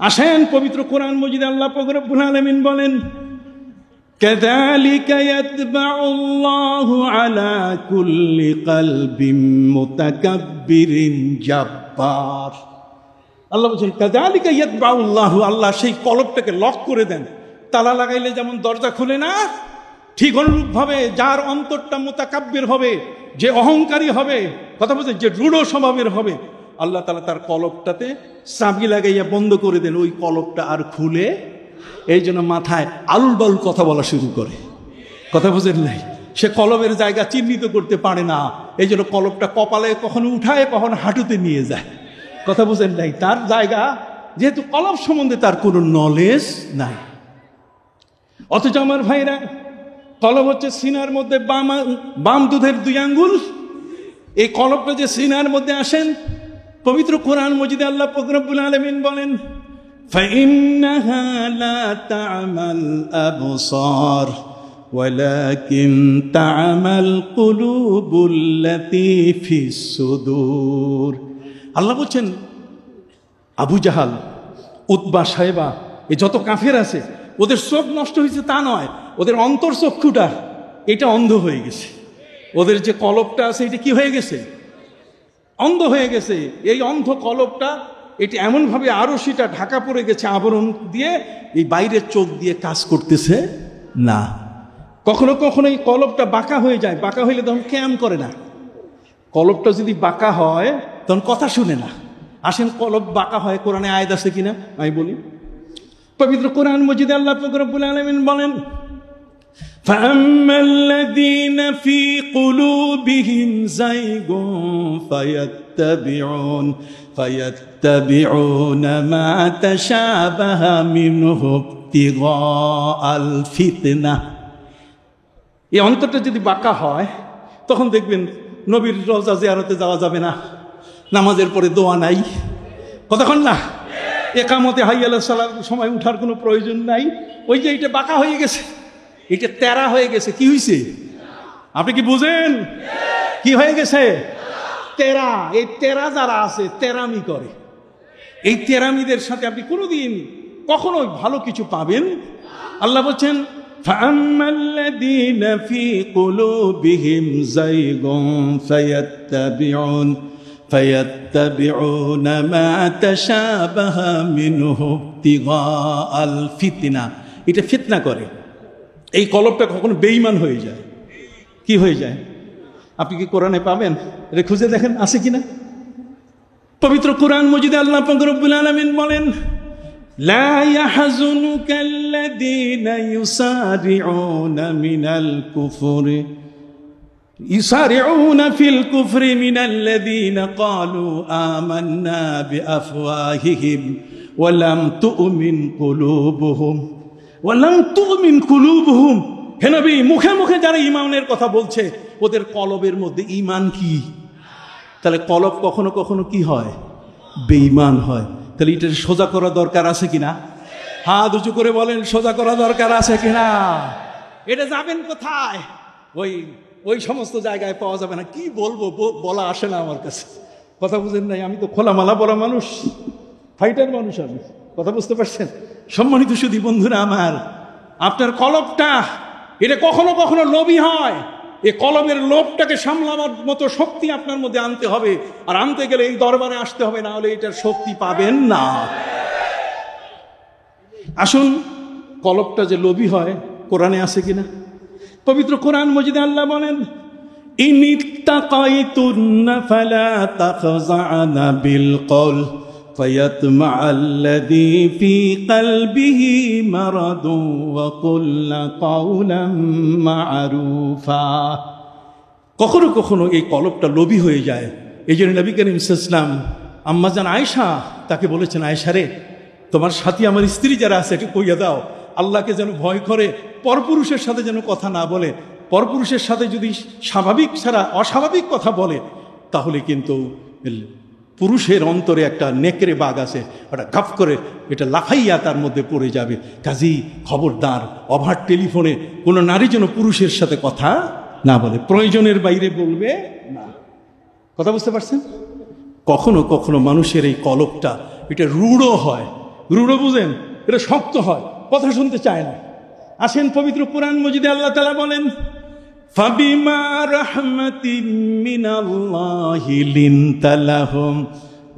আসেন, পবিত্র কোরআন মজিদে আল্লাহ পাক রব্বুল আলামিন বলেন, কাযালিকা ইয়াতবাউল্লাহু আলা কুল্লি কলবিন মুতাকাব্বিরিন জাব্বার। আল্লাহ বলেন কাযালিকা ইয়াতবাউল্লাহু, আল্লাহ সেই কলবটাকে লক করে দেন। তালা লাগাইলে যেমন দরজা খুলে না, ঠিক অনুরূপভাবে যার অন্তরটা মুতাকাব্বির হবে, যে অহংকারী হবে, কথা বলছে যে রূঢ় স্বভাবের হবে, আল্লাহ তাআলা তার কলবটাতে চাবি লাগাইয়া বন্ধ করে দেন, ওই কলবটা আর খুলে। এই জন্য মাথায় আলুল বালুল কথা বলা শুরু করে। কথা বুঝেন নাই? সে কলবের জায়গা চিহ্নিত করতে পারে না। এই জন্য কলবটা কপালে কখনো উঠায়, কখনো হাঁটুতে নিয়ে যায়। কথা বুঝেন নাই? তার জায়গা, যেহেতু কলব সম্বন্ধে তার কোনো নলেজ নাই। অথচ আমার ভাইরা, কলব হচ্ছে সিনার মধ্যে বাম দুধের 2 আঙ্গুল। এই কলবটা যে সিনার মধ্যে আসেন, পবিত্র কোরআন মজিদে আল্লাহ পাক রব্বুল আলামিন বলেন, ফাইন্নাহা লা তা'মাল আবসার ওয়ালাকিন তা'মাল কুলুবুল্লাতী ফিস সুদূর। আল্লাহ বলছেন, আবু জাহাল, উতবা, সাইবা, এই যত কাফের আছে, ওদের চোখ নষ্ট হয়েছে তা নয়, ওদের অন্তর্চক্ষুটা এটা অন্ধ হয়ে গেছে। ওদের যে কলবটা আছে এটা কি হয়ে গেছে? অন্ধ হয়ে গেছে। এই অন্ধ কলবটা এটি এমনভাবে আরো সেটা ঢাকা পড়ে গেছে আবরণ দিয়ে, এই বাইরের চোখ দিয়ে কাজ করতেছে না। কখনো কখনো এই কলবটা বাঁকা হয়ে যায়। বাঁকা হইলে তখন ক্যাম করে না। কলবটা যদি বাঁকা হয় তখন কথা শুনে না। আসেন, কলব বাঁকা হয়, কোরআনে আয়াত আছে কিনা আমি বলি। পবিত্র কোরআন মজিদে আল্লাহ পাক রব্বুল আলামিন বলেন, فَأَمَّا الَّذِينَ فِي قُلُوبِهِمْ زَيْغٌ فَيَتَّبِعُونَ مَا تَشَابَهَ مِنْهُ ابْتِغَاءَ الْفِتْنَةِ। এই অন্তরটা যদি বাঁকা হয়, তখন দেখবেন নবীর রওজা জিয়ারতে যাওয়া যাবে না, নামাজের পরে দোয়া নাই, কতক্ষণ না, একামতে হাইয়া আলাস সালাত সময় উঠার কোনো প্রয়োজন নাই। ওই যে এটা বাঁকা হয়ে গেছে, এটা তেরা হয়ে গেছে। কি হয়েছে আপনি কি বুঝেন? কি হয়ে গেছে? তেরা। এই তেরা যারা আছে, তেরামি করে, এই তেরামিদের সাথে আপনি কোনোদিন কখনো ভালো কিছু পাবেন? আল্লাহ বলছেন, فَأَمَّا الَّذِينَ فِي قُلُوبِهِمْ زَيْغٌ فَيَتَّبِعُونَ مَا تَشَابَهَ مِنْهُ ابْتِغَاءَ الْفِتْنَةِ। এটা ফিতনা করে। এই কলবটা কখনো বেঈমান হয়ে যায়। কি হয়ে যায়? আপনি কি কোরআনে পাবেন? এটা খুঁজে দেখেন আছে কিনা। পবিত্র কোরআন মজিদে আল্লাহ পাক রব্বুল আলামিন বলেন, লা ইয়াহজুনুকাল্লাযীনা ইউসারিউনা ফিল কুফরি মিনাল্লাযীনা ক্বালু আমান্না বিআফওয়াহিহিম ওয়া লাম তুমিন কুলুবুহুম। হে নবী, মুখে মুখে যারা ঈমানের কথা বলছে, ওদের কলবের মধ্যে ঈমান কি? তাহলে কলব কখনো কখনো কি হয়? বেঈমান হয়। তাহলে এটা সোজা করা দরকার আছে কিনা? হাত উঁচু করে বলেন, সোজা করা দরকার আছে কিনা? এটা যাবেন কোথায়? ওই সমস্ত জায়গায় পাওয়া যাবে না। কি বলবো, বলা আসে না আমার কাছে। কথা বুঝেন নাই? আমি তো খোলামালা বলা মানুষ, ফাইটার মানুষ আমি। কথা বুঝতে পারছেন? সম্মানিত সুধী বন্ধুরা আমার, আপনার কলবটা এটা কখনো কখনো লোভী হয়। এই কলবের লোভটাকে সামলাবার মতো শক্তি আপনার মধ্যে আনতে হবে। আর আনতে গেলে এই দরবারে আসতে হবে, না হলে এটার শক্তি পাবেন না। আসুন, কলবটা যে লোভী হয়, কোরআনে আছে কিনা? পবিত্র কোরআন মজিদে আল্লাহ বলেন, ইন ইত্তাকাইতুন্না ফালা তাখযা'না বিল কওল ফায়াতমা আল্লাযী ফী কলবিহি মারাদুন ওয়া কুলনা কাওলাম মা'রুফা। কখনো কখনো এই কলবটা লোভী হয়ে যায়। এই জন্য নবী করিম সাল্লাল্লাহু আলাইহি ওয়াসাল্লাম আম্মাজান আয়েশা তাকে বলেছেন, আয়েশা রে, তোমার সাথী আমার স্ত্রী যারা আছে একটু কইয়া দাও, আল্লাহকে যেন ভয় করে, পরপুরুষের সাথে যেন কথা না বলে। পরপুরুষের সাথে যদি স্বাভাবিক ছাড়া অস্বাভাবিক কথা বলে, তাহলে কিন্তু পুরুষের অন্তরে একটা নেকড়ে বাঘ আছে, ওটা গাফ করে এটা লাফাইয়া তার মধ্যে পড়ে যাবে। কাজী খবরদার, ওভার টেলিফোনে কোনো নারী যেন পুরুষের সাথে কথা না বলে, প্রয়োজনের বাইরে বলবে না। কথা বুঝতে পারছেন? কখনো কখনো মানুষের এই কলবটা এটা রূঢ় হয়। রূঢ় বুঝেন? এটা শক্ত হয়, কথা শুনতে চায় না। আসেন পবিত্র কুরআন মজিদে আল্লাহ তাআলা বলেন, ফাবিমা রাহমাতিম মিনাল্লাহি লিনতা লাহুম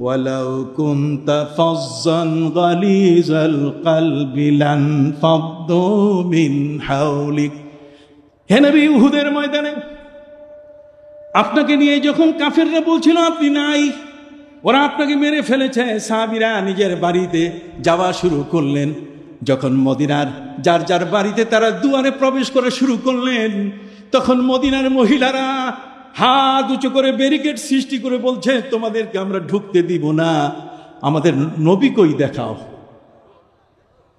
ওয়ালাউ কুনতা ফাজ্জান গালিজাল কলবি লানফাদ্দু মিন হাওলিক। হে নবী, উহুদের ময়দানে আপনাকে নিয়ে যখন কাফেররা বলছিল আপনি নাই, ওরা আপনাকে মেরে ফেলেছে, সাহাবীরা নিজের বাড়িতে যাওয়া শুরু করলেন। যখন মদিনার যার যার বাড়িতে তারা দুয়ারে প্রবেশ করা শুরু করলেন, তখন মদিনার মহিলারা হাত উঁচু করে ব্যারিকেড সৃষ্টি করে বলছে, তোমাদেরকে আমরা ঢুকতে দিব না, আমাদের নবী কই দেখাও।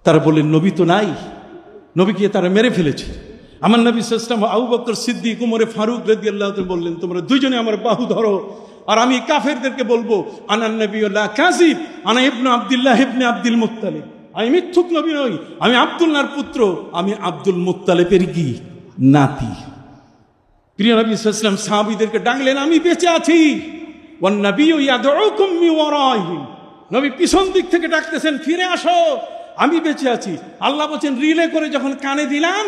তারা বললেন, নবী তো নাই, নবীকে তারা মেরে ফেলেছে। আমার নবী সাল্লাল্লাহু আলাইহি ওয়াসাল্লাম, আবু বকর সিদ্দিক, উমরে ফারুক রাদিয়াল্লাহু তাআলা বললেন, তোমরা দুইজনে আমার বাহু ধরো, আর আমি কাফেরদেরকে বলবো, আনান নবিয়্যুল্লাহ কাযিব, আনা ইবনু আব্দুল্লাহ ইবনে আব্দুল মুত্তালিব, আমি মিথ্যুক নবী নই, আমি আব্দুল্লাহর পুত্র, আমি আব্দুল মুত্তালিবের কি নাতি। প্রিয় নবী সাল্লাল্লাহু আলাইহি ওয়াসাল্লাম সাহাবীদেরকে ডাকলেন, আমি বেঁচে আছি। ওয়ান নাবিয়্যু ইয়াদউকুম মিন ওয়ারাইহিম, নবী পিছন দিক থেকে ডাকতেছেন, ফিরে আসো, আমি বেঁচে আছি। আল্লাহ বলেন, রিলে করে যখন কানে দিলাম,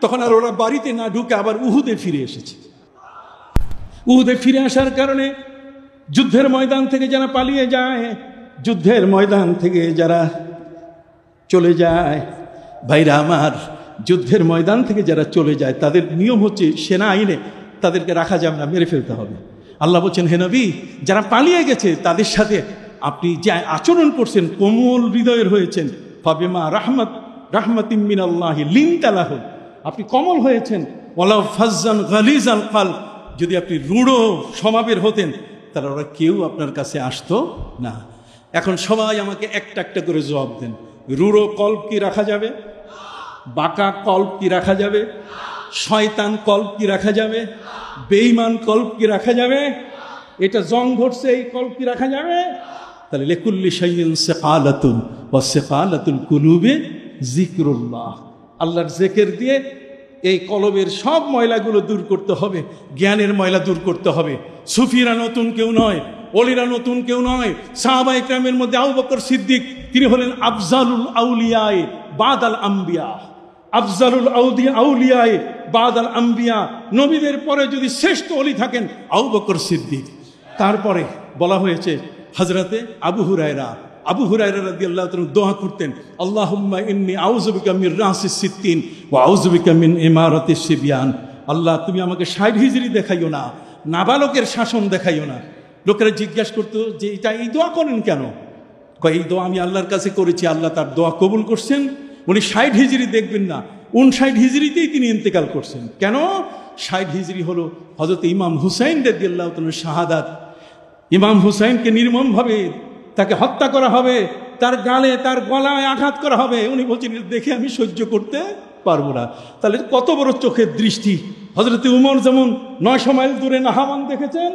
তখন আর ওরা বাড়িতে না ঢুকে আবার উহুদে ফিরে এসেছে। উহুদে ফিরে আসার কারণে যুদ্ধের ময়দান থেকে যারা পালিয়ে যায়, যুদ্ধের ময়দান থেকে যারা চলে যায়, ভাইরা আমার, যুদ্ধের ময়দান থেকে যারা চলে যায় তাদের নিয়ম হচ্ছে সেনা আইনে তাদেরকে রাখা যাবে না, মেরে ফেলতে হবে। আল্লাহ বলছেন, হে নবী, যারা পালিয়ে গেছে তাদের সাথে আপনি যে আচরণ করছেন, কোমল হৃদয়ের হয়েছেন, ফাবিমা রাহমাতিম মিনাল্লাহি লিনতা লাহুম, আপনি কোমল হয়েছেন। ওয়ালাউ ফাজ্জান গালিজাল কলব, যদি আপনি রূঢ় স্বভাবের হতেন তাহলে ওরা কেউ আপনার কাছে আসতো না। এখন সবাই আমাকে একটা একটা করে জবাব দেন, রূঢ় কল্প কি রাখা যাবে? বাঁকা কল্প কি রাখা যাবে? শয়তান কল্প কি রাখা যাবে? বেঈমান কল্প কি রাখা যাবে? এটা জং ঘটছে, এই কল্প কি রাখা যাবে? তাহলে লিকুল্লি শাইইন সিকালাতুন ওয়া সিকালাতুল কুলুবি যিকরুল্লাহ, আল্লাহর জিকির দিয়ে এই কলবের সব ময়লাগুলো দূর করতে হবে, জ্ঞানের ময়লা দূর করতে হবে। সুফিরা নতুন কেউ নয়, ওলিরা নতুন কেউ নয়। সাহাবায়ে কেরামের মধ্যে আবু বকর সিদ্দিক, তিনি হলেন আফজালুল আউলিয়ায়ে বাদাল আম্বিয়া, আফজালুল আউলিয়ায়ে বাদাল আম্বিয়া, নবীদের পরে যদি শ্রেষ্ঠ ওলি থাকেন আবু বকর সিদ্দিক। তারপরে বলা হয়েছে হযরতে আবু হুরায়রা রাদিয়াল্লাহু তাআলা দোয়া করতেন, আল্লাহুম্মা ইন্নী আউযু বিকা মির রাসিস সিত্তিন ওয়া আউযু বিকা মিন ইমারাতিস সিবিয়ান। আল্লাহ, তুমি আমাকে 60 হিজরি দেখাইও না, নাবালকের শাসন দেখাইও না। লোকেরা জিজ্ঞাসা করতো যে এটা এই দোয়া করেন কেন? কয়, এই দোয়া আমি আল্লাহর কাছে করেছি, আল্লাহ তার দোয়া কবুল করছেন। উনি 60 হিজরি দেখবেন না, 59 হিজরিতেই তিনি ইন্তেকাল করছেন। কেন? 60 হিজরি হলো হযরত ইমাম হুসাইন রাদিয়াল্লাহু তাআলার শাহাদাত। ইমাম হুসাইনকে নির্মমভাবে তাকে হত্যা করা হবে, তার গালে তার গলায় আঘাত করা হবে। উনি বলছেন, দেখে আমি সহ্য করতে পারবো না। তাহলে কত বড় চোখের দৃষ্টি! হযরত উমর যেমন 900 মাইল দূরে নাহাওয়ান দেখেছেন,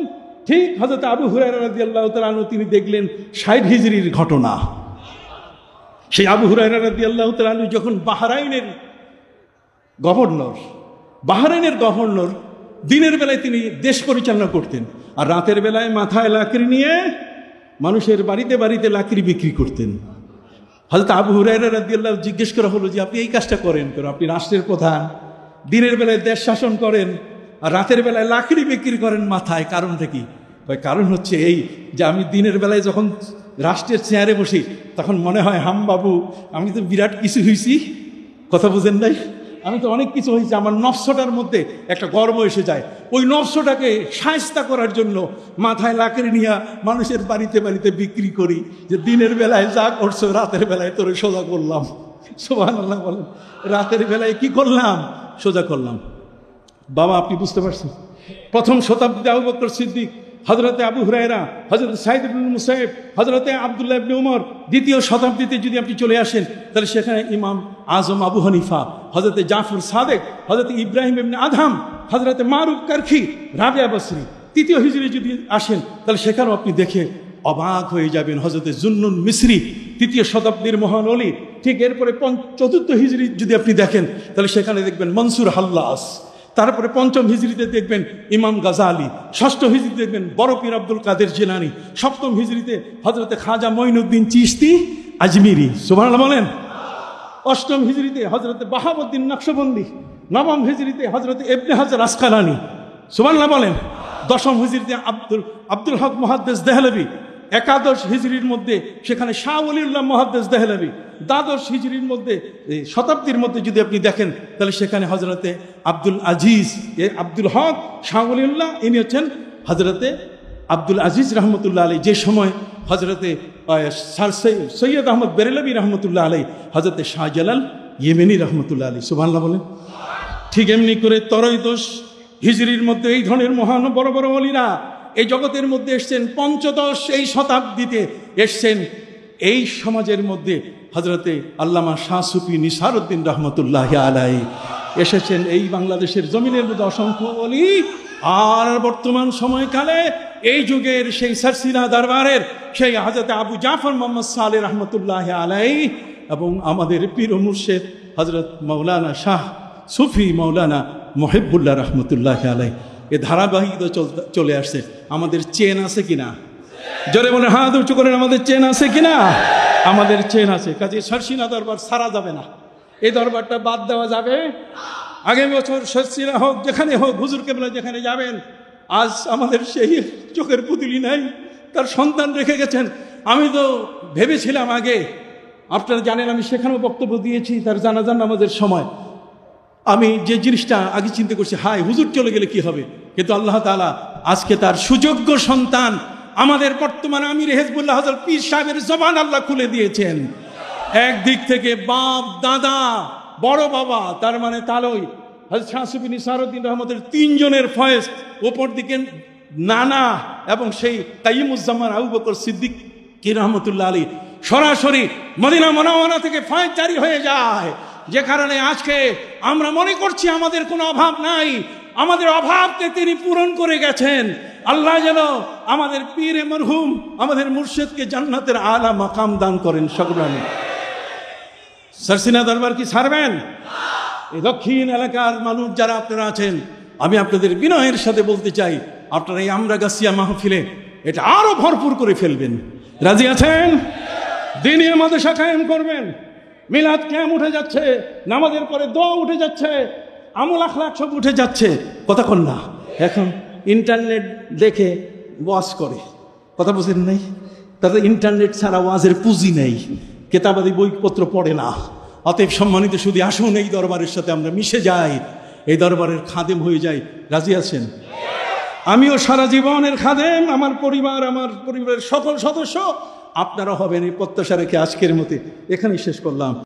ঠিক হযরত আবু হুরায়রা রাদিয়াল্লাহু তাআলা আনহু তিনি দেখলেন 60 হিজরির ঘটনা। সেই আবু হুরায়রা রাদিয়াল্লাহু তাআলা আনহু যখন বাহরাইনের গভর্নর, দিনের বেলায় তিনি দেশ পরিচালনা করতেন, আর রাতের বেলায় মাথায় লাকড়ি নিয়ে মানুষের বাড়িতে বাড়িতে লাকড়ি বিক্রি করতেন। হযরত আবু হুরায়রা রাদিয়াল্লাহু জিজ্ঞেস করা হলো যে, আপনি এই কাজটা করেন কেন? আপনি রাষ্ট্রের প্রধান, দিনের বেলায় দেশ শাসন করেন, আর রাতের বেলায় লাকড়ি বিক্রি করেন মাথায়, কারণটা কি? কারণ হচ্ছে এই যে আমি দিনের বেলায় যখন রাষ্ট্রের চেয়ারে বসি তখন মনে হয়, হাম বাবু, আমি তো বিরাট কিছু হয়েছি। কথা বুঝেন নাই? আমি তো অনেক কিছু হয়েছে, আমার নফসটার মধ্যে একটা গর্ব এসে যায়। ওই নফসটাকে শায়েস্তা করার জন্য মাথায় লাকড়ি নিয়ে মানুষের বাড়িতে বাড়িতে বিক্রি করি, যে দিনের বেলায় যা করছো রাতের বেলায় তোরে সোজা করলাম। সুবহানাল্লাহ বলেন, রাতের বেলায় কি করলাম? সোজা করলাম। বাবা, আপনি বুঝতে পারছেন? প্রথম শতাব্দীতে আবু বকর সিদ্দিক, হযরতে আবু হুরায়রা, হযরত সাঈদ ইবনে মুসাইয়্যিব, হযরতে আব্দুল্লাহ ইবনে উমর। দ্বিতীয় শতাব্দীতে যদি আপনি চলে আসেন, তাহলে সেখানে ইমাম আজম আবু হানিফা, হযরতে জাফর সাদেক, হযরতে ইব্রাহিম ইবনে আদহাম, হযরতে মারুফ কারখি, রাবিয়া বসরি। তৃতীয় হিজরি যদি আসেন, তাহলে সেখানেও আপনি দেখে অবাক হয়ে যাবেন, হযরতে জুন্নুন মিসরি, তৃতীয় শতাব্দীর মহান ওলি। ঠিক এরপরে চতুর্থ হিজরি যদি আপনি দেখেন, তাহলে সেখানে দেখবেন মনসুর হাল্লাস। তারপরে পঞ্চম হিজরিতে দেখবেন ইমাম গাজালি, ষষ্ঠ হিজরিতে দেখবেন বড় পীর আব্দুল কাদের জিলানী, সপ্তম হিজরিতে হযরতে খাজা মঈনুদ্দিন চিশতি আজমিরি। সুবহানাল্লাহ বলেন। অষ্টম হিজরিতে হযরতে বাহাউদ্দিন নকশবন্দি, নবম হিজরিতে হযরতে ইবনে হাজার আসকালানি। সুবহানাল্লাহ বলেন। দশম হিজরিতে আব্দুল হক মুহাদ্দিস দেহলভী। একাদশ হিজরির মধ্যে সেখানে শাহ ওলিউল্লাহ মুহাদ্দিস দেহলভী। দ্বাদশ হিজরির মধ্যে শতাব্দীর মধ্যে যদি আপনি দেখেন, তাহলে সেখানে হযরতে আব্দুল আজিজ আব্দুল হক শাহ ওলিউল্লাহ, ইনি হচ্ছেন হযরতে আব্দুল আজিজ রহমতুল্লাহ আলাই। যে সময় হযরতে সৈয়দ আহমদ বেরেলভী রহমতুল্লাহ আলাই, হযরতে শাহজালাল ইয়েমেনি রহমতুল্লাহ আলাই। সুবহানাল্লাহ বলেন। ঠিক এমনি করে ত্রয়োদশ হিজরির মধ্যে এই ধরনের মহান বড় বড় ওলিরা এই জগতের মধ্যে এসছেন। পঞ্চদশ এই শতাব্দীতে এসছেন এই সমাজের মধ্যে হযরতে আল্লামা শাহ সুফি নিসারউদ্দিন রহমতুল্লাহ আলাই এসেছেন এই বাংলাদেশের জমিনের মধ্যে অসংখ্য ওলি। আর বর্তমান সময়কালে এই যুগের সেই সারসিনা দরবারের সেই হযরতে আবু জাফর মোহাম্মদ সালেহ রহমতুল্লাহ আলাই এবং আমাদের পীর ও মুর্শিদ হযরত মাওলানা শাহ সুফি মাওলানা মুহিবুল্লাহ রহমতুল্লাহ আলাই, এ ধারাবাহিকতা চলে আসছে। আমাদের চেন আছে কিনা? জোরে বলে হাত উঁচু করেন, আমাদের চেন আছে কিনা? আমাদের চেন আছে। কাজে সারসিনা দরবার সারা যাবে না, এই দরবারটা বাদ দেওয়া যাবে। আগামী বছর সারসিনা হোক, যেখানে হোক, হুজুর কেবলা যেখানে যাবেন। আজ আমাদের সেই চোখের পুতুলি নাই, তার সন্তান রেখে গেছেন। আমি তো ভেবেছিলাম আগে, আপনারা জানেন আমি সেখানেও বক্তব্য দিয়েছি তার জানাজার নামাজের সময়। আমি যে জিনিসটা আগে চিন্তা করছি, হায় হুজুর চলে গেলে কি হবে, কিন্তু আল্লাহ তাআলা আজকে তার সুযোগ্য সন্তান আমাদের বর্তমান আমির হেজবুল্লাহ হযরত পীর সাহেবের জবান আল্লাহ খুলে দিয়েছেন। একদিক থেকে বাপ দাদা বড় বাবা, তার মানে তালই হযরত শাহ সুফি নিসারউদ্দিন রহমতের তিনজনের ফয়েজ, ওপর দিকে নানা এবং সেই কাইয়ুমুজ্জামান আবু বকর সিদ্দিক কি রহমতুল্লাহ আলী সরাসরি মদিনা মুনাওয়ারা থেকে ফয়েজ জারি হয়ে যায়। যে কারণে আজকে আমরা মনে করছি আমাদের কোনো অভাব নাই, আমাদের অভাবকে তিনি পূরণ করে গেছেন। আল্লাহ যেন আমাদের পীরে মরহুম আমাদের মুর্শিদকে জান্নাতের আলা মাকাম দান করেন। সকলে আমিন। সারসিনা দরবার কি ছাড়বেন? এই দক্ষিণ এলাকার মানুষ যারা আপনারা আছেন, আমি আপনাদের বিনয়ের সাথে বলতে চাই, আপনারা এই আমরাগাছিয়া মাহফিলে এটা আরো ভরপুর করে ফেলবেন। রাজি আছেন? দ্বীনের মাদ্রাসা কায়েম করবেন। মিলাদ কিয়াম উঠে যাচ্ছে, নামাজের পরে দোয়া উঠে যাচ্ছে, আমল আখলাক সব উঠে যাচ্ছে। কথা কন না? এখন ইন্টারনেট দেখে ওয়াজ করে, কথা বুঝেন নাই? তাদের ইন্টারনেট ছাড়া ওয়াজের পুঁজি নেই, কেতাবাদি বইপত্র পড়ে না। অতএব সম্মানিত শুধু আসুন, এই দরবারের সাথে আমরা মিশে যাই, এই দরবারের খাদেম হয়ে যাই। রাজি আছেন? আমিও সারা জীবনের খাদেম, আমার পরিবারের সকল সদস্য আপনারা হবেন, এই প্রত্যাশা রেখে আজকের মতে এখানেই শেষ করলাম।